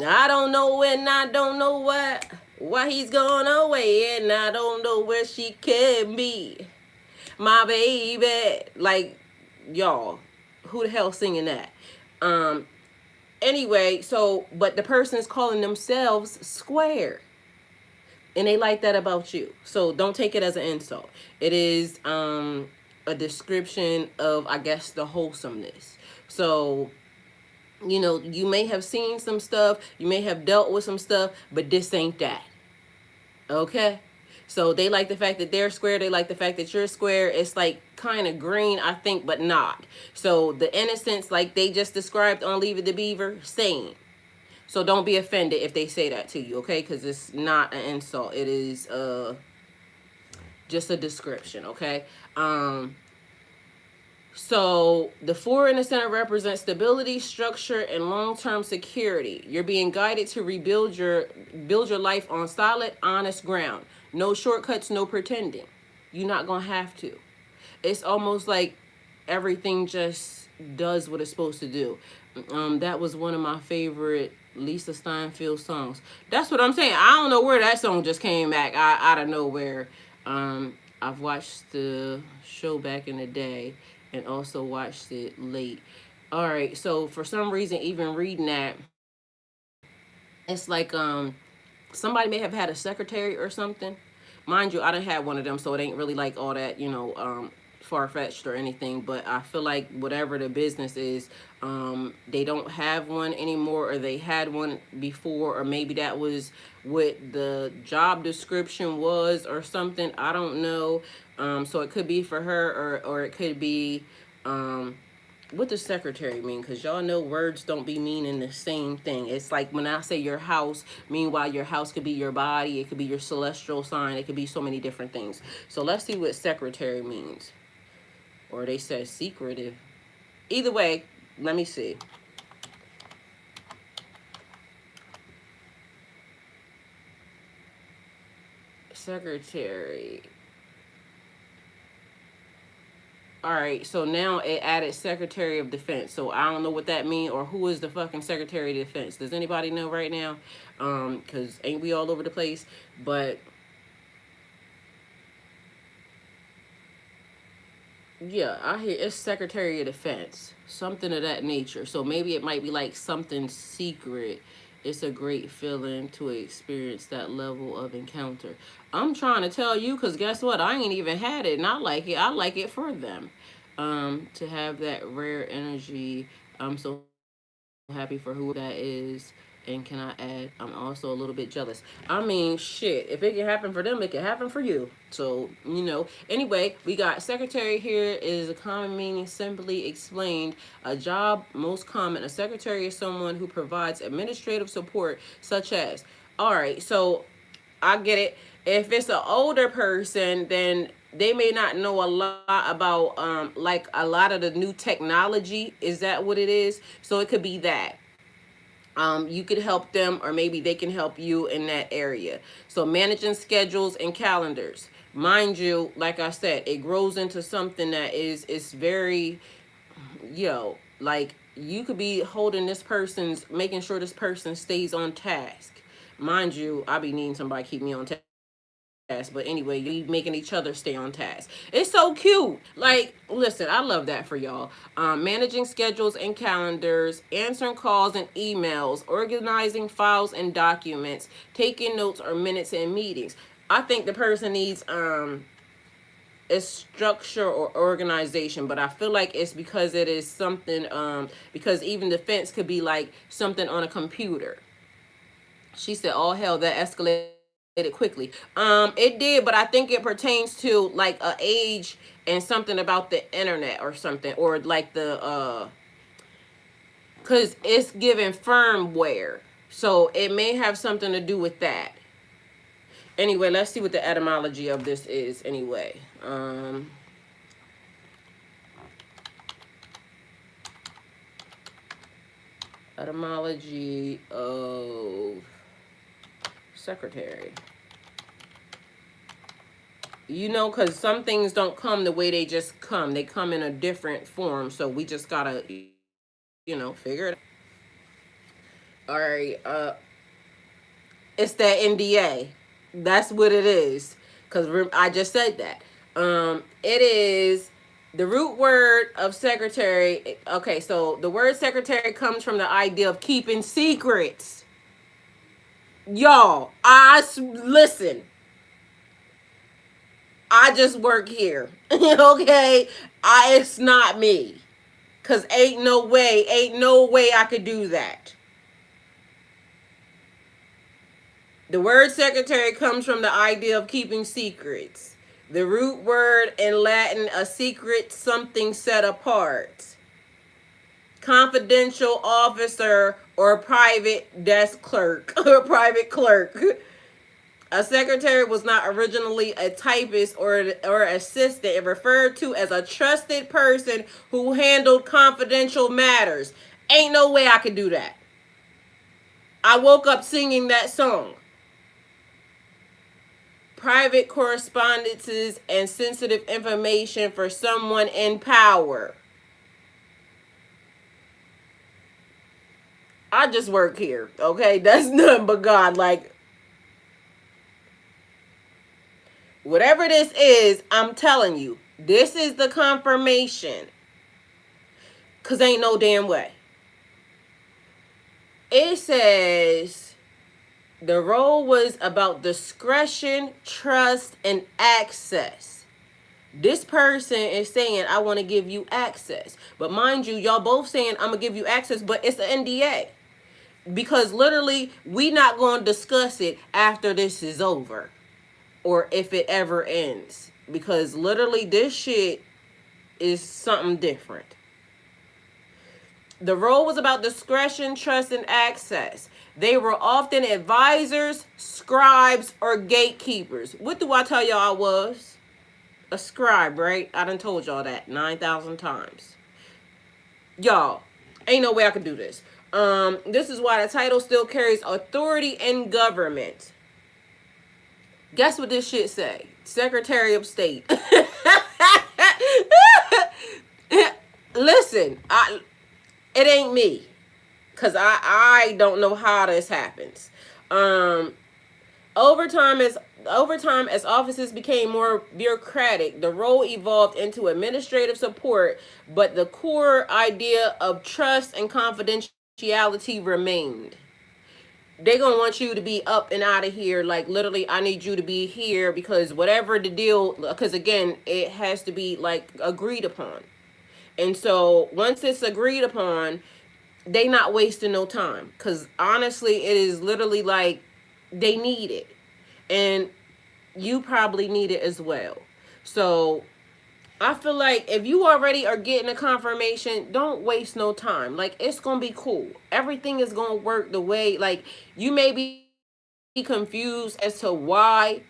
I don't know when, I don't know what, why he's gone away, and I don't know where she can be. My baby. Like, y'all, who the hell singing that? Um, anyway, so, but the person is calling themselves square. And they like that about you. So don't take it as an insult. It is a description of, I guess, the wholesomeness. So you know, you may have seen some stuff, you may have dealt with some stuff, but this ain't that. Okay? So they like the fact that they're square, they like the fact that you're square. It's like kind of green, I think, but not. So the innocence, like they just described on Leave It to Beaver, same. So don't be offended if they say that to you, okay? Because it's not an insult. It is just a description, okay? So the four in the center represents stability, structure, and long-term security. You're being guided to build your life on solid, honest ground. No shortcuts, no pretending. You're not gonna have to. It's almost like everything just does what it's supposed to do. That was one of my favorite Lisa Steinfeld songs. That's what I'm saying. I don't know where that song just came back out of nowhere. I've watched the show back in the day and also watched it late. All right, so for some reason, even reading that, it's like somebody may have had a secretary or something. Mind you, I done had one of them, so it ain't really like all that, you know, far-fetched or anything, but I feel like whatever the business is, they don't have one anymore, or they had one before, or maybe that was what the job description was or something. I don't know. So it could be for her, or it could be what does secretary mean? Because y'all know words don't be meaning the same thing. It's like when I say your house, meanwhile your house could be your body, it could be your celestial sign, it could be so many different things. So let's see what secretary means. Or they said secretive. Either way, let me see. Secretary. All right, so now it added Secretary of Defense. So I don't know what that means, or who is the fucking Secretary of Defense. Does anybody know right now? Because ain't we all over the place? But yeah, I hear it's Secretary of Defense, something of that nature. So maybe it might be like something secret. It's a great feeling to experience that level of encounter. I'm trying to tell you, because guess what? I ain't even had it, and I like it. I like it for them. to have that rare energy. I'm so happy for whoever that is. And can I add, I'm also a little bit jealous. I mean, shit, if it can happen for them, it can happen for you. So, anyway, we got secretary here is a common meaning simply explained. A job most common. A secretary is someone who provides administrative support, such as, all right, so I get it. If it's an older person, then they may not know a lot about like a lot of the new technology. Is that what it is? So it could be that. You could help them, or maybe they can help you in that area. So managing schedules and calendars. Mind you, like I said, it grows into something that is very, like you could be holding this person's, making sure this person stays on task. Mind you, I be needing somebody to keep me on task. But anyway, you be making each other stay on task. It's so cute. Like, listen, I love that for y'all. Managing schedules and calendars, answering calls and emails, organizing files and documents, taking notes or minutes in meetings. I think the person needs a structure or organization, but I feel like it's because it is something because even defense could be like something on a computer. She said, "Oh hell, that escalated quickly." It did, but I think it pertains to like a age and something about the internet or something, or like cause it's given firmware, so it may have something to do with that. Anyway, let's see what the etymology of this is. Anyway, etymology of secretary. Because some things don't come the way they just come. They come in a different form. So we just gotta, figure it out. All right. It's that NDA. That's what it is. Because I just said that. It is the root word of secretary. Okay, so the word secretary comes from the idea of keeping secrets. Y'all, listen. I just work here. Okay? It's not me. Cause ain't no way I could do that. The word secretary comes from the idea of keeping secrets. The root word in Latin, a secret, something set apart. Confidential officer or private desk clerk or private clerk. A secretary was not originally a typist or assistant. It referred to as a trusted person who handled confidential matters. Ain't no way I could do that. I woke up singing that song. Private correspondences and sensitive information for someone in power. I just work here, okay? That's nothing but God. Like, whatever this is, I'm telling you, this is the confirmation. Because ain't no damn way. It says the role was about discretion, trust, and access. This person is saying, I want to give you access. But mind you, y'all both saying, I'm going to give you access, but it's an NDA. Because literally, we not going to discuss it after this is over. Or if it ever ends. Because literally, this shit is something different. The role was about discretion, trust, and access. They were often advisors, scribes, or gatekeepers. What do I tell y'all I was? A scribe, right? I done told y'all that 9,000 times. Y'all, ain't no way I could do this. This is why the title still carries authority in government. Guess what this shit say? Secretary of State. Listen, it ain't me. Because I don't know how this happens. Over time, as offices became more bureaucratic, the role evolved into administrative support, but the core idea of trust and confidentiality remained. They gonna want you to be up and out of here. Like, literally, I need you to be here because whatever the deal, because again, it has to be like agreed upon. And so once it's agreed upon, they not wasting no time. Cause honestly, it is literally like they need it. And you probably need it as well. So I feel like if you already are getting a confirmation, don't waste no time. Like, it's gonna be cool. Everything is gonna work the way, like, you may be confused as to why,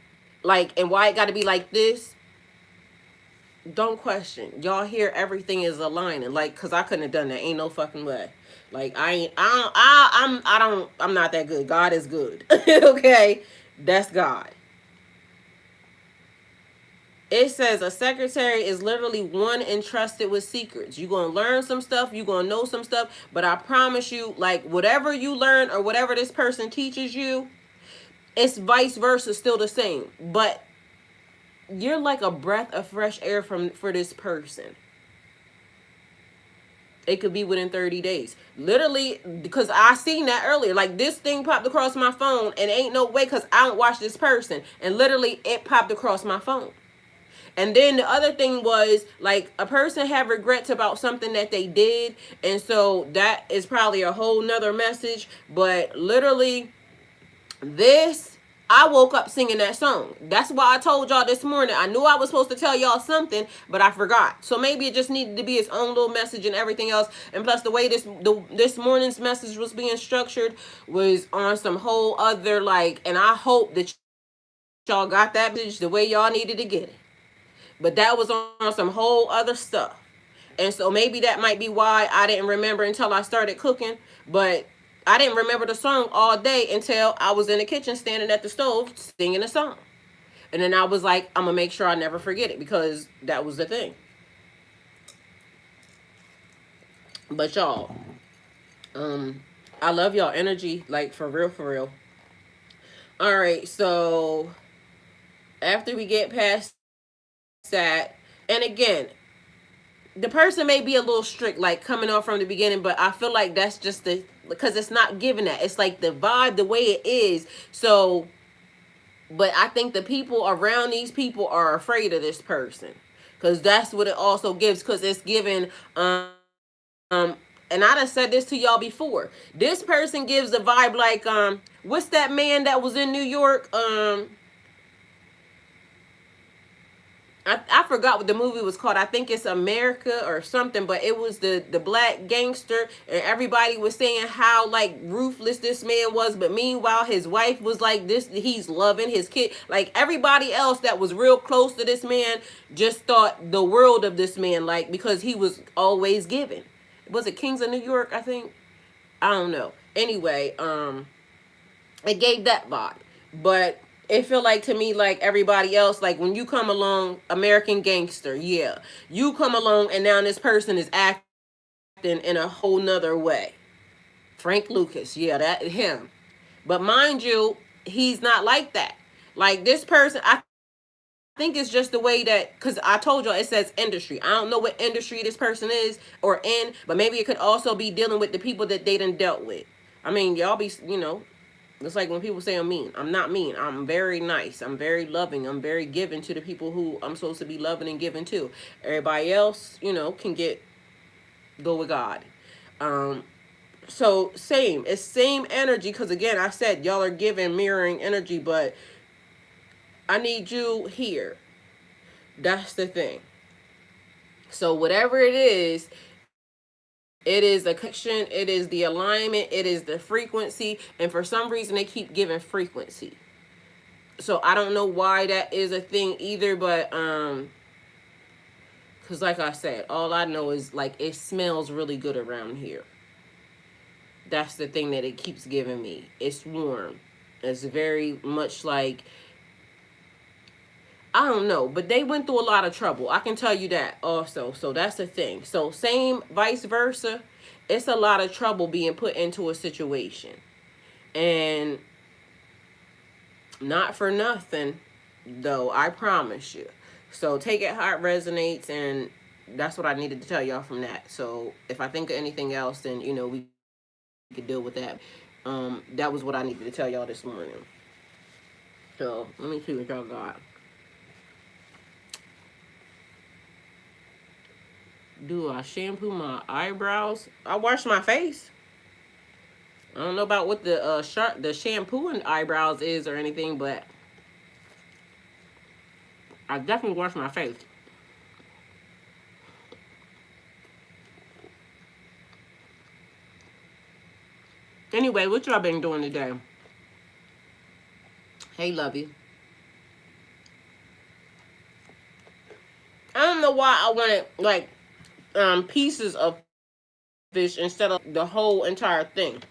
like, and why it gotta be like this. Don't question. Y'all hear everything is aligning. Like, cause I couldn't have done that. Ain't no fucking way. Like, I'm not that good. God is good. Okay? That's God. It says a secretary is literally one entrusted with secrets. You're going to learn some stuff. You're going to know some stuff. But I promise you, like, whatever you learn or whatever this person teaches you, it's vice versa, still the same. But you're like a breath of fresh air for this person. It could be within 30 days. Literally, because I seen that earlier. Like, this thing popped across my phone, and ain't no way, because I don't watch this person. And literally, it popped across my phone. And then the other thing was, like, a person had regrets about something that they did. And so that is probably a whole nother message. But literally, this, I woke up singing that song. That's why I told y'all this morning. I knew I was supposed to tell y'all something, but I forgot. So maybe it just needed to be its own little message and everything else. And plus, the way this morning's message was being structured was on some whole other, like, and I hope that y'all got that message the way y'all needed to get it. But that was on some whole other stuff. And so maybe that might be why I didn't remember until I started cooking. But I didn't remember the song all day until I was in the kitchen standing at the stove singing the song. And then I was like, I'm going to make sure I never forget it, because that was the thing. But y'all, I love y'all energy, like, for real, for real. All right, so after we get past that, and again, the person may be a little strict, like, coming off from the beginning, but I feel like that's just because it's not giving that. It's like the vibe, the way it is. So, but I think the people around these people are afraid of this person, because that's what it also gives, because it's giving, and I done said this to y'all before. This person gives the vibe like, what's that man that was in New York? I forgot what the movie was called. I think it's America or something, but it was the black gangster, and everybody was saying how, like, ruthless this man was, but meanwhile his wife was like this, he's loving his kid. Like, everybody else that was real close to this man just thought the world of this man, like, because he was always giving. Was it Kings of New York, I think? I don't know. Anyway, it gave that vibe. But it feel like to me, like everybody else, like when you come along, American Gangster, yeah, you come along and now this person is acting in a whole nother way. Frank Lucas, yeah, that him. But mind you, he's not like that. Like, this person, I think it's just the way that, because I told y'all it says industry. I don't know what industry this person is or in, but maybe it could also be dealing with the people that they done dealt with. I mean, y'all be, it's like when people say I'm mean. I'm not mean. I'm very nice. I'm very loving. I'm very giving to the people who I'm supposed to be loving and giving to. Everybody else, can go with God. So same. It's same energy, because again, I said y'all are giving mirroring energy, but I need you here. That's the thing. So whatever it is the connection, it is the alignment, it is the frequency, and for some reason they keep giving frequency. So I don't know why that is a thing either, but because like I said, all I know is, like, it smells really good around here. That's the thing that it keeps giving me. It's warm. It's very much like, I don't know, but they went through a lot of trouble. I can tell you that also. So that's the thing. So same vice versa. It's a lot of trouble being put into a situation. And not for nothing, though, I promise you. So take it how it resonates, and that's what I needed to tell y'all from that. So if I think of anything else, then, we could deal with that. That was what I needed to tell y'all this morning. So let me see what y'all got. Do I shampoo my eyebrows? I wash my face. I don't know about what the shampoo and eyebrows is or anything, but I definitely wash my face. Anyway, what y'all been doing today? Hey, Lovey. I don't know why I wanted like pieces of fish instead of the whole entire thing.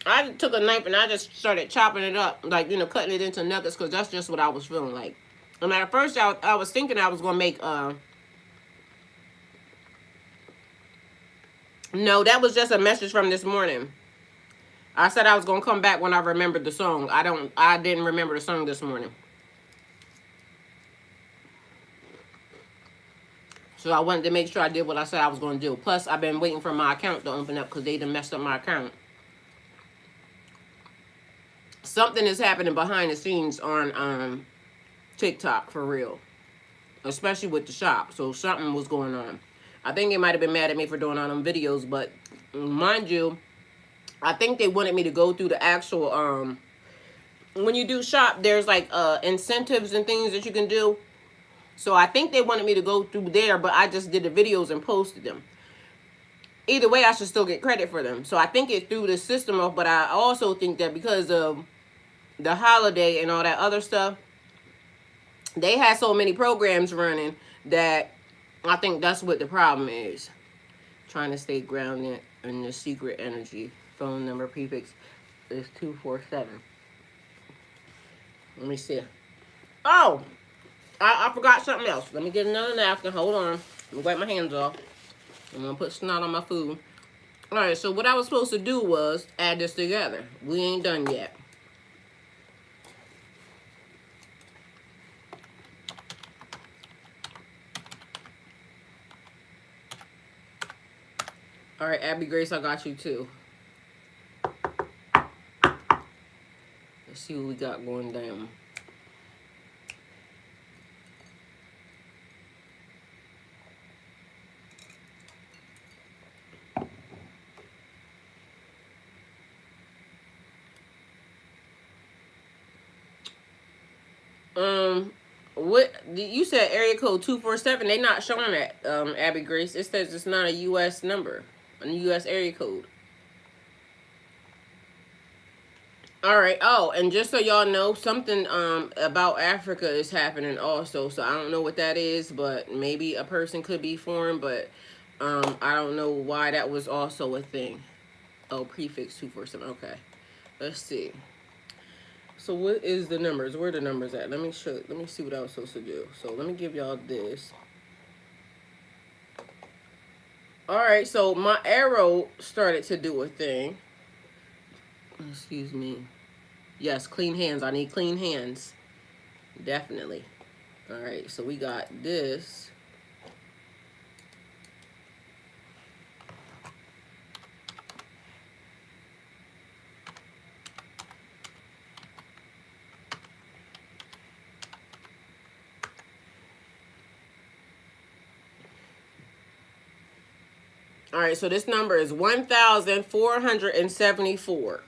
I took a knife and I just started chopping it up, like, cutting it into nuggets, because that's just what I was feeling like. And at first, I was thinking I was gonna make no, that was just a message from this morning. I said I was gonna come back when I remembered the song. I didn't remember the song this morning. So I wanted to make sure I did what I said I was gonna do. Plus, I've been waiting for my account to open up because they done messed up my account. Something is happening behind the scenes on TikTok for real. Especially with the shop. So something was going on. I think they might have been mad at me for doing all them videos, but mind you, I think they wanted me to go through the actual when you do shop, there's like incentives and things that you can do. So I think they wanted me to go through there, but I just did the videos and posted them. Either way, I should still get credit for them. So I think it threw the system off, but I also think that because of the holiday and all that other stuff, they had so many programs running that I think that's what the problem is. Trying to stay grounded in the secret energy. Phone number prefix is 247. Let me see. Oh, I forgot something else. Let me get another napkin. Hold on. Let me wipe my hands off. I'm going to put snot on my food. All right, so what I was supposed to do was add this together. We ain't done yet. All right, Abby Grace, I got you too. Let's see what we got going down. What you said? Area code 247. They not showing that, Abby Grace. It says it's not a U.S. number, a U.S. area code. All right. Oh, and just so y'all know, something about Africa is happening also. So I don't know what that is, but maybe a person could be foreign, but I don't know why that was also a thing. Oh, prefix 247. Okay. Let's see. So what is the numbers? Where are the numbers at? Let me see what I was supposed to do. So let me give y'all this. All right, so my arrow started to do a thing. Excuse me. Yes, clean hands. I need clean hands. Definitely. All right, so we got this. All right, so this number is 1,474.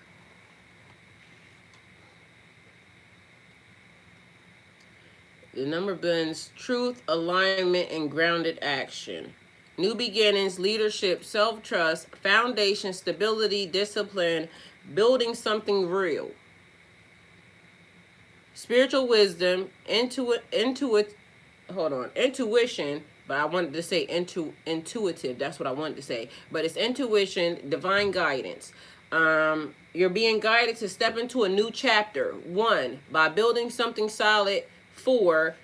The number blends truth, alignment, and grounded action. New beginnings, leadership, self-trust, foundation, stability, discipline, building something real. Spiritual wisdom, intuition, but I wanted to say intuitive. That's what I wanted to say. But it's intuition, divine guidance. You're being guided to step into a new chapter. 1, by building something solid. 4,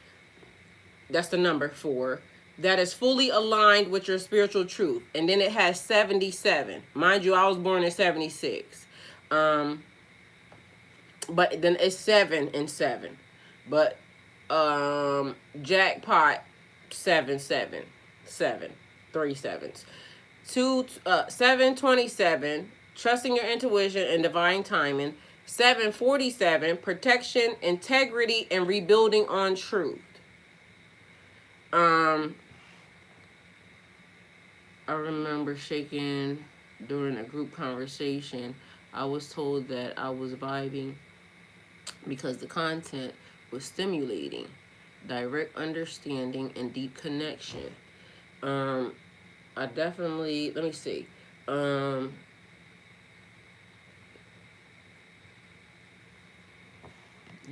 that's the number 4, that is fully aligned with your spiritual truth. And then it has 77. Mind you, I was born in 76. But then it's 7 and 7. But jackpot 7 7 7 3 sevens. 727, trusting your intuition and divine timing. 747, protection, integrity, and rebuilding on truth. I remember shaking during a group conversation. I was told that I was vibing because the content was stimulating, direct understanding, and deep connection. Um, I definitely, let me see. Um,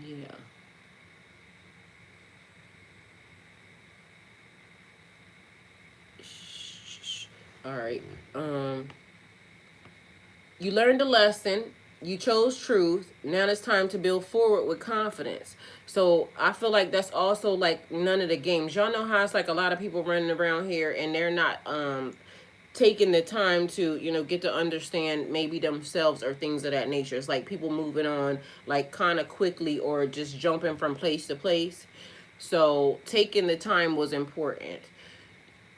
yeah. All right. You learned a lesson. You chose truth. Now it's time to build forward with confidence. So I feel like that's also like none of the games. Y'all know how it's like a lot of people running around here and they're not taking the time to, you know, get to understand maybe themselves or things of that nature. It's like people moving on like kind of quickly or just jumping from place to place. So taking the time was important.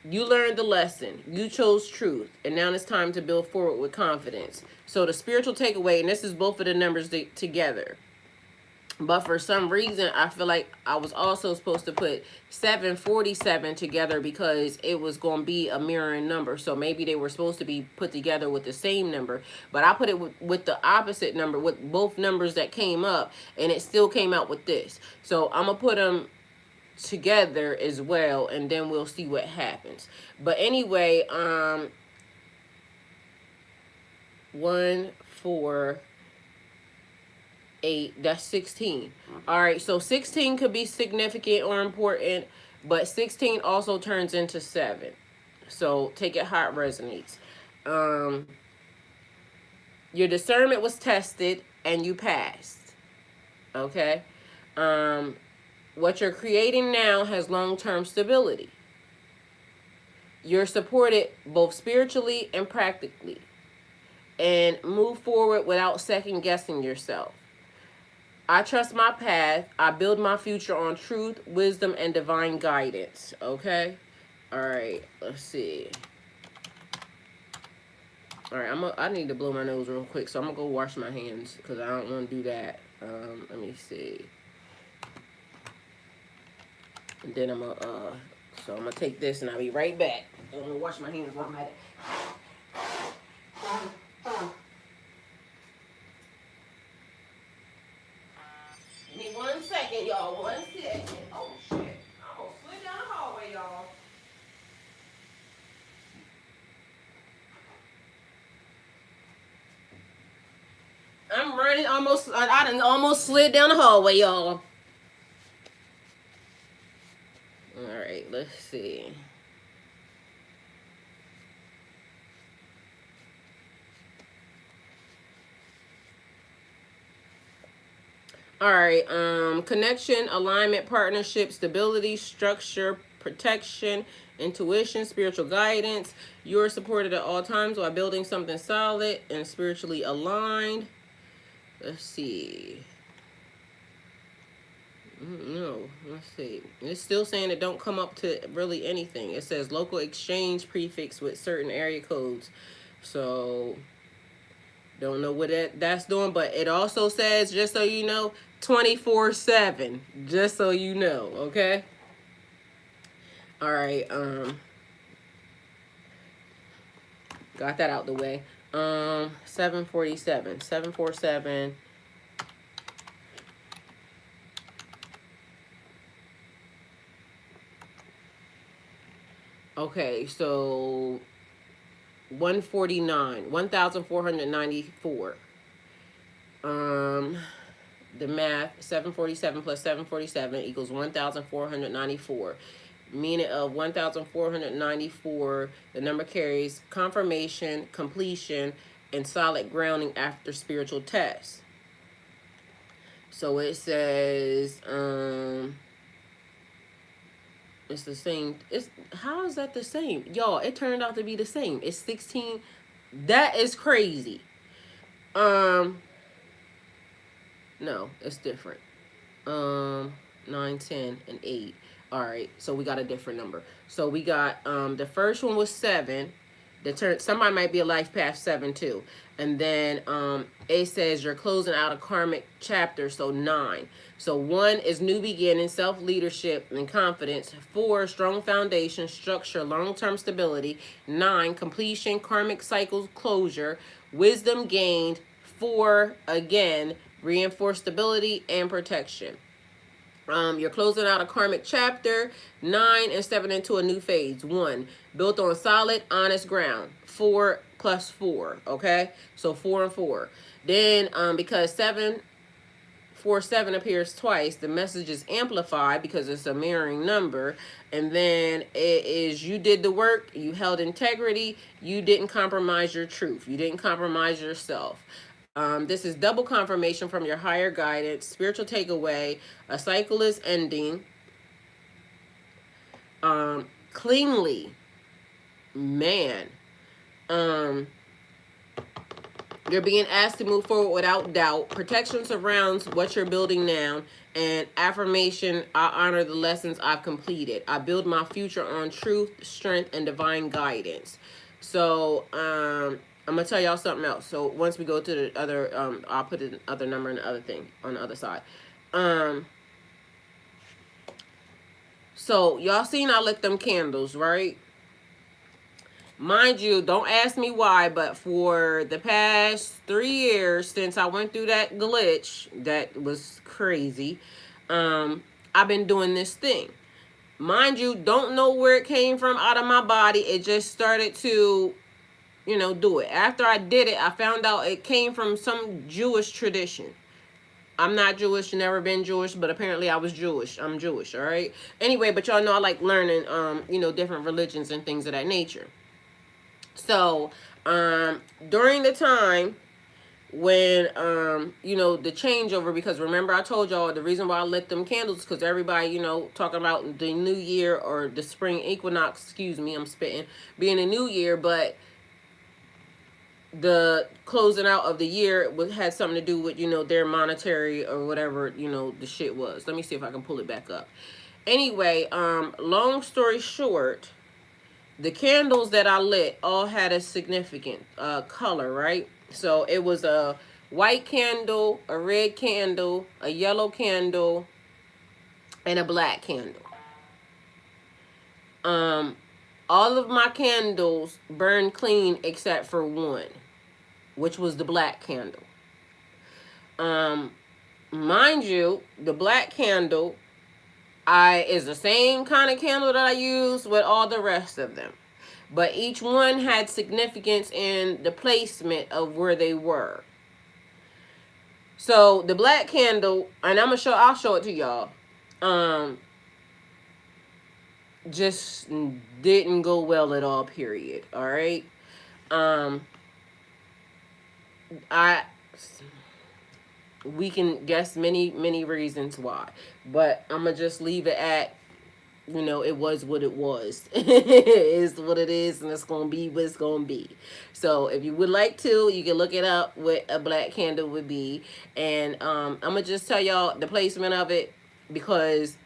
You learned the lesson. You chose truth. And now it's time to build forward with confidence. So the spiritual takeaway, and this is both of the numbers together. But for some reason, I feel like I was also supposed to put 747 together because it was going to be a mirroring number. So maybe they were supposed to be put together with the same number. But I put it with the opposite number, with both numbers that came up. And it still came out with this. So I'm going to put them together as well, and then we'll see what happens. But anyway, 1 4 8, that's 16. All right, so 16 could be significant or important, but 16 also turns into 7. So take it how it resonates. Your discernment was tested and you passed. Okay. What you're creating now has long-term stability. You're supported both spiritually and practically. And move forward without second guessing yourself. I trust my path. I build my future on truth, wisdom, and divine guidance. Okay? All right. Let's see. All right. I need to blow my nose real quick, so I'm going to go wash my hands because I don't want to do that. Let me see. And then I'm going to... So I'm going to take this and I'll be right back. I'm going to wash my hands while I'm at it. Give me 1 second, y'all. 1 second. Oh, shit. I almost slid down the hallway, y'all. I'm running almost... I done almost slid down the hallway, y'all. All right, let's see. All right, connection, alignment, partnership, stability, structure, protection, intuition, spiritual guidance. You're supported at all times while building something solid and spiritually aligned. Let's see. No, let's see. It's still saying it don't come up to really anything. It says local exchange prefix with certain area codes. So don't know what that's doing, but it also says, just so you know, 24/7. Just so you know, okay? All right, got that out the way. 747. 747. Okay, so 149, 1,494. The math, 747 plus 747 equals 1,494. Meaning of 1,494, the number carries confirmation, completion, and solid grounding after spiritual tests. So it says, it's the same. How is that the same? Y'all, it turned out to be the same. It's 16. That is crazy. No, it's different. 9, 10, and 8. All right, so we got a different number. So we got, the first one was 7. Somebody might be a life path 7 too. And then it says you're closing out a karmic chapter, so 9. So 1 is new beginning, self-leadership, and confidence. 4, strong foundation, structure, long-term stability. 9, completion, karmic cycles, closure, wisdom gained. 4, again, reinforced stability and protection. You're closing out a karmic chapter. 9 and stepping into a new phase. 1, built on solid, honest ground. 4 plus 4. Okay, so 4 and 4. Then, because 7 appears twice, the message is amplified because it's a mirroring number. And then it is, you did the work, you held integrity, you didn't compromise your truth, you didn't compromise yourself. This is double confirmation from your higher guidance, spiritual takeaway, a cycle is ending. Cleanly, man. You're being asked to move forward without doubt. Protection surrounds what you're building now. And affirmation, I honor the lessons I've completed. I build my future on truth, strength, and divine guidance. So, I'm going to tell y'all something else. So, once we go to the other, I'll put the other number and the other thing on the other side. So, y'all seen I lit them candles, right? Mind you, don't ask me why, but for the past 3 years since I went through that glitch, that was crazy, I've been doing this thing. Mind you, don't know where it came from out of my body. It just started to, do it. After I did it, I found out it came from some Jewish tradition. I'm not Jewish, never been Jewish, but apparently I was Jewish. I'm Jewish, all right? Anyway, but y'all know I like learning, different religions and things of that nature. So, during the time when, the changeover, because remember I told y'all the reason why I lit them candles, because everybody, talking about the new year or the spring equinox, excuse me, I'm spitting, being a new year, but the closing out of the year had something to do with, their monetary or whatever, the shit was. Let me see if I can pull it back up. Anyway, long story short, the candles that I lit all had a significant color, right? So it was a white candle, a red candle, a yellow candle, and a black candle. All of my candles burned clean except for one, which was the black candle. Mind you, the black candle is the same kind of candle that I use with all the rest of them. But each one had significance in the placement of where they were. So the black candle, and I'll show it to y'all. Just didn't go well at all, period. All right. We can guess many reasons why, but I'm gonna just leave it at, it was what it was. It is what it is, and it's gonna be what it's gonna be. So if you would like to, you can look it up what a black candle would be, and I'm gonna just tell y'all the placement of it because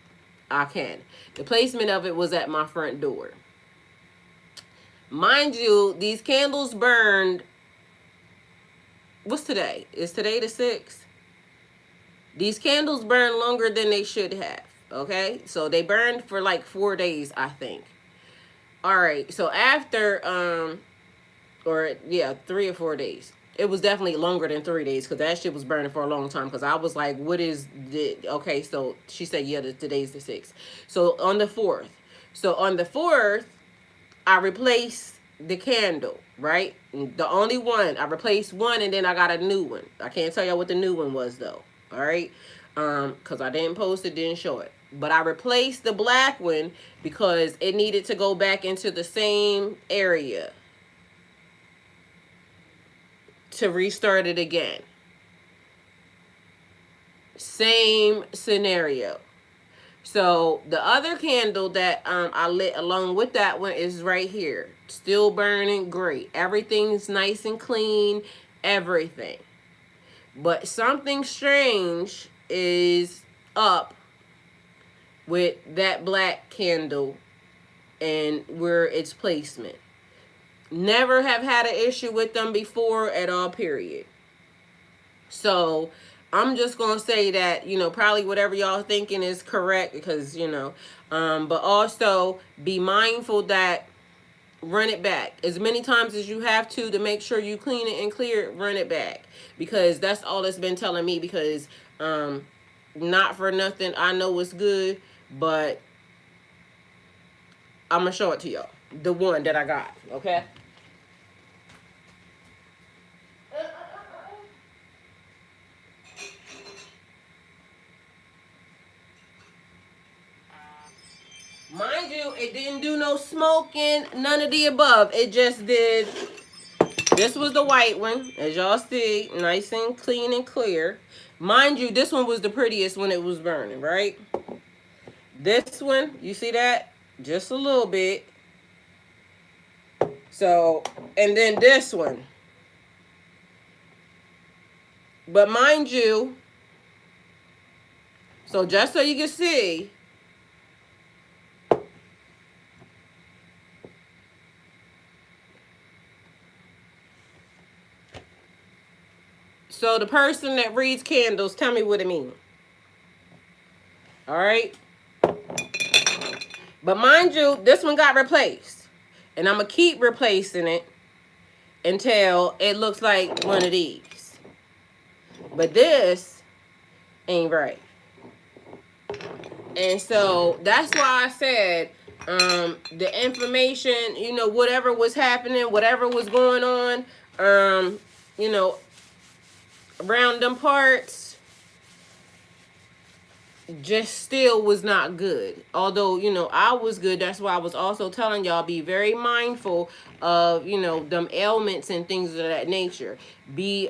I can. The placement of it was at my front door. Mind you, these candles burned. What's today? Is today the 6th? These candles burn longer than they should have. Okay, so they burned for like 4 days, I think. All right, so after 3 or 4 days. It was definitely longer than 3 days because that shit was burning for a long time. Because I was like, "What is the?" Okay, so she said, "Yeah, today's the 6th." So on the 4th, I replaced the candle. Right, the only one I replaced one, and then I got a new one. I can't tell y'all what the new one was though. All right, because I didn't post it, didn't show it. But I replaced the black one because it needed to go back into the same area to restart it again. Same scenario. So the other candle that I lit along with that one is right here. Still burning great. Everything's nice and clean. Everything. But something strange is up with that black candle and where its placement. Never have had an issue with them before at all, period. So I'm just gonna say that, probably whatever y'all thinking is correct, because but also be mindful that run it back as many times as you have to make sure you clean it and clear it. Run it back, because that's all it's been telling me. Because not for nothing, I know it's good, but I'm gonna show it to y'all, the one that I got. Okay. Mind you, it didn't do no smoking, none of the above. It just did. This was the white one, as y'all see, nice and clean and clear. Mind you, this one was the prettiest when it was burning, right? This one, you see that? Just a little bit. So, and then this one. But mind you, so just so you can see, so the person that reads candles, tell me what it means. All right? But mind you, this one got replaced. And I'm going to keep replacing it until it looks like one of these. But this ain't right. And so that's why I said the information, whatever was happening, whatever was going on, around them parts, just still was not good. Although, I was good. That's why I was also telling y'all, be very mindful of, them ailments and things of that nature. Be,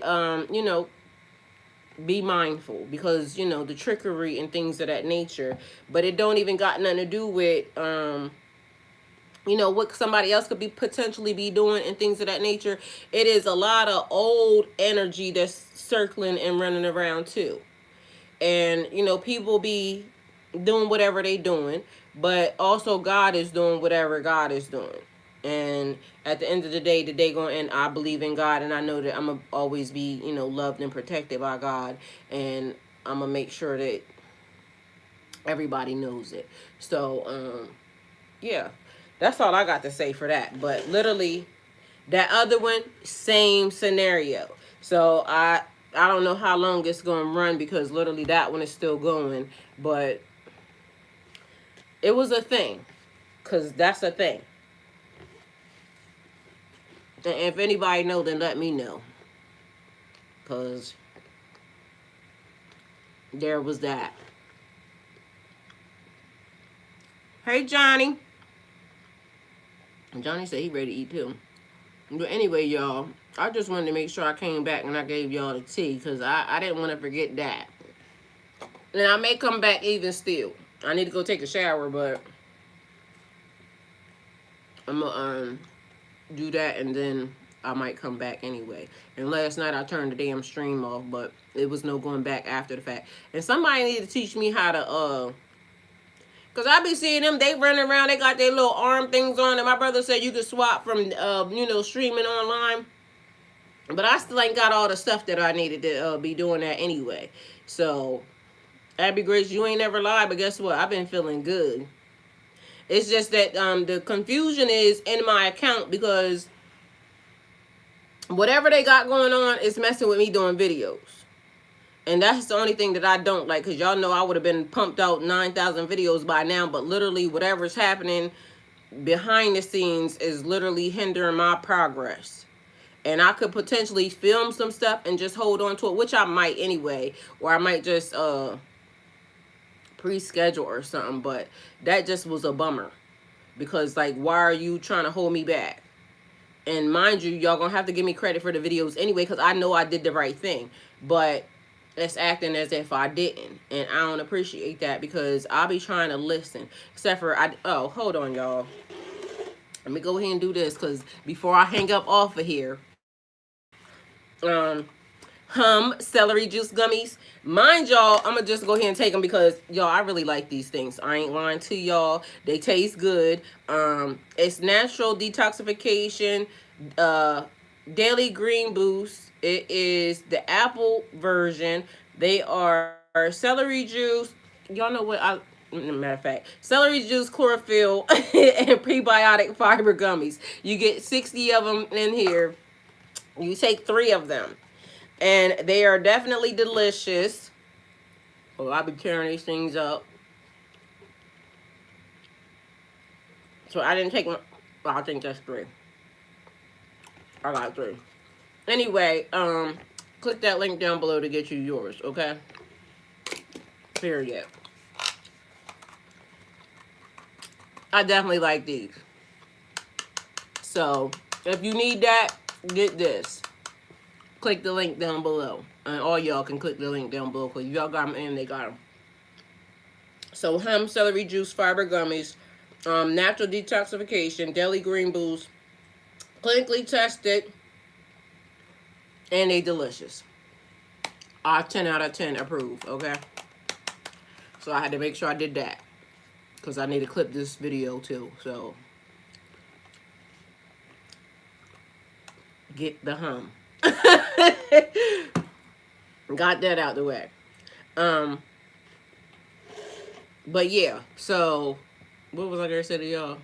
be mindful, because, the trickery and things of that nature. But it don't even got nothing to do with, what somebody else could be potentially be doing and things of that nature. It is a lot of old energy that's circling and running around too. And, people be doing whatever they doing, but also God is doing whatever God is doing. And at the end of the day going to end. I believe in God, and I know that I'm going to always be, loved and protected by God. And I'm going to make sure that everybody knows it. So, yeah, that's all I got to say for that. But literally, that other one, same scenario. So I don't know how long it's going to run, because literally that one is still going. But it was a thing, because that's a thing. And if anybody know, then let me know, because there was that. Hey, Johnny. Johnny said he ready to eat too. But anyway, y'all, I just wanted to make sure I came back and I gave y'all the tea, because I didn't want to forget that. And I may come back even still. I need to go take a shower, but I'm going to do that, and then I might come back anyway. And last night I turned the damn stream off, but it was no going back after the fact. And somebody need to teach me how to, because I be seeing them, they running around, they got their little arm things on, and my brother said you could swap from, streaming online. But I still ain't got all the stuff that I needed to be doing that anyway. So, Abby Grace, you ain't never lied, but guess what? I've been feeling good. It's just that the confusion is in my account, because whatever they got going on is messing with me doing videos. And that's the only thing that I don't like, because y'all know I would have been pumped out 9,000 videos by now, but literally whatever's happening behind the scenes is literally hindering my progress. And I could potentially film some stuff and just hold on to it, which I might anyway, or I might just pre-schedule or something. But that just was a bummer, because like, why are you trying to hold me back? And mind you, y'all gonna have to give me credit for the videos anyway, because I know I did the right thing. But it's acting as if I didn't, and I don't appreciate that, because I'll be trying to listen. Except for oh, hold on, y'all. Let me go ahead and do this, because before I hang up off of here, celery juice gummies. Mind y'all, I'm gonna just go ahead and take them, because y'all, I really like these things. I ain't lying to y'all. They taste good. It's natural detoxification. Daily Green Boost. It is the apple version. They are celery juice. Y'all know what I. Matter of fact, celery juice, chlorophyll, and prebiotic fiber gummies. You get 60 of them in here. You take 3 of them, and they are definitely delicious. Oh, I'll be tearing these things up. So I didn't take. Well, I think that's 3. I got 3. Anyway, click that link down below to get you yours, okay? Period. I definitely like these. So, if you need that, get this. Click the link down below. And all y'all can click the link down below because y'all got them and they got them. So, hemp, celery juice, fiber gummies, natural detoxification, daily green boost, clinically tested, and they delicious. 10 out of 10 approved, okay? So I had to make sure I did that because I need to clip this video too. So get the hum. Got that out the way. But yeah, so what was I gonna say to y'all?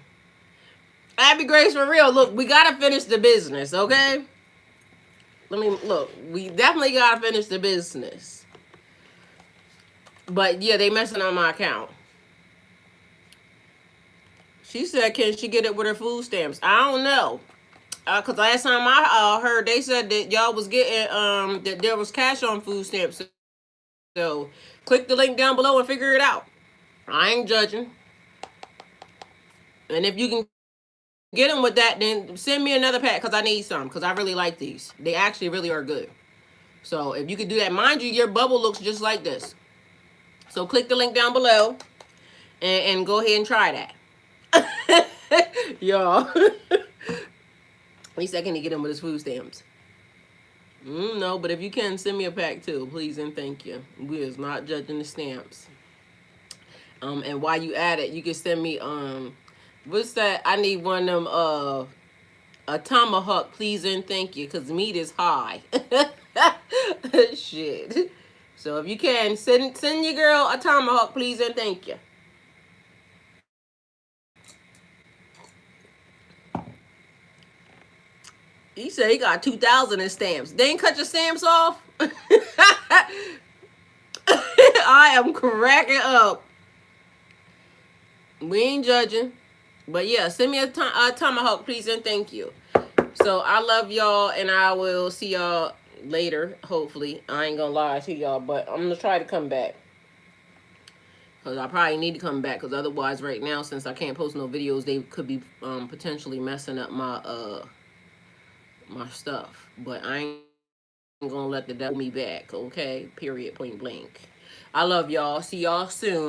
Abby Grace, for real, look, we gotta finish the business, okay? We definitely gotta finish the business. But yeah, they messing on my account. She said, can she get it with her food stamps? I don't know. Because last time I heard, they said that y'all was getting, that there was cash on food stamps. So, click the link down below and figure it out. I ain't judging. And if you can get them with that, then send me another pack because I need some. Because I really like these. They actually really are good. So, if you could do that, mind you, your bubble looks just like this. So, click the link down below and go ahead and try that. Y'all. At least I can get him with his food stamps. No, but if you can, send me a pack too, please and thank you. We is not judging the stamps. And while you at it, you can send me what's that? I need one of them a tomahawk, please and thank you, cause meat is high. Shit. So if you can, send your girl a tomahawk, please and thank you. He said he got 2,000 in stamps. They ain't cut your stamps off? I am cracking up. We ain't judging. But yeah, send me a tomahawk, please, and thank you. So I love y'all, and I will see y'all later, hopefully. I ain't gonna lie to y'all, but I'm gonna try to come back. Because I probably need to come back, because otherwise right now, since I can't post no videos, they could be potentially messing up my my stuff. But I ain't gonna let the devil me back, okay? Period, point blank. I love y'all. See y'all soon.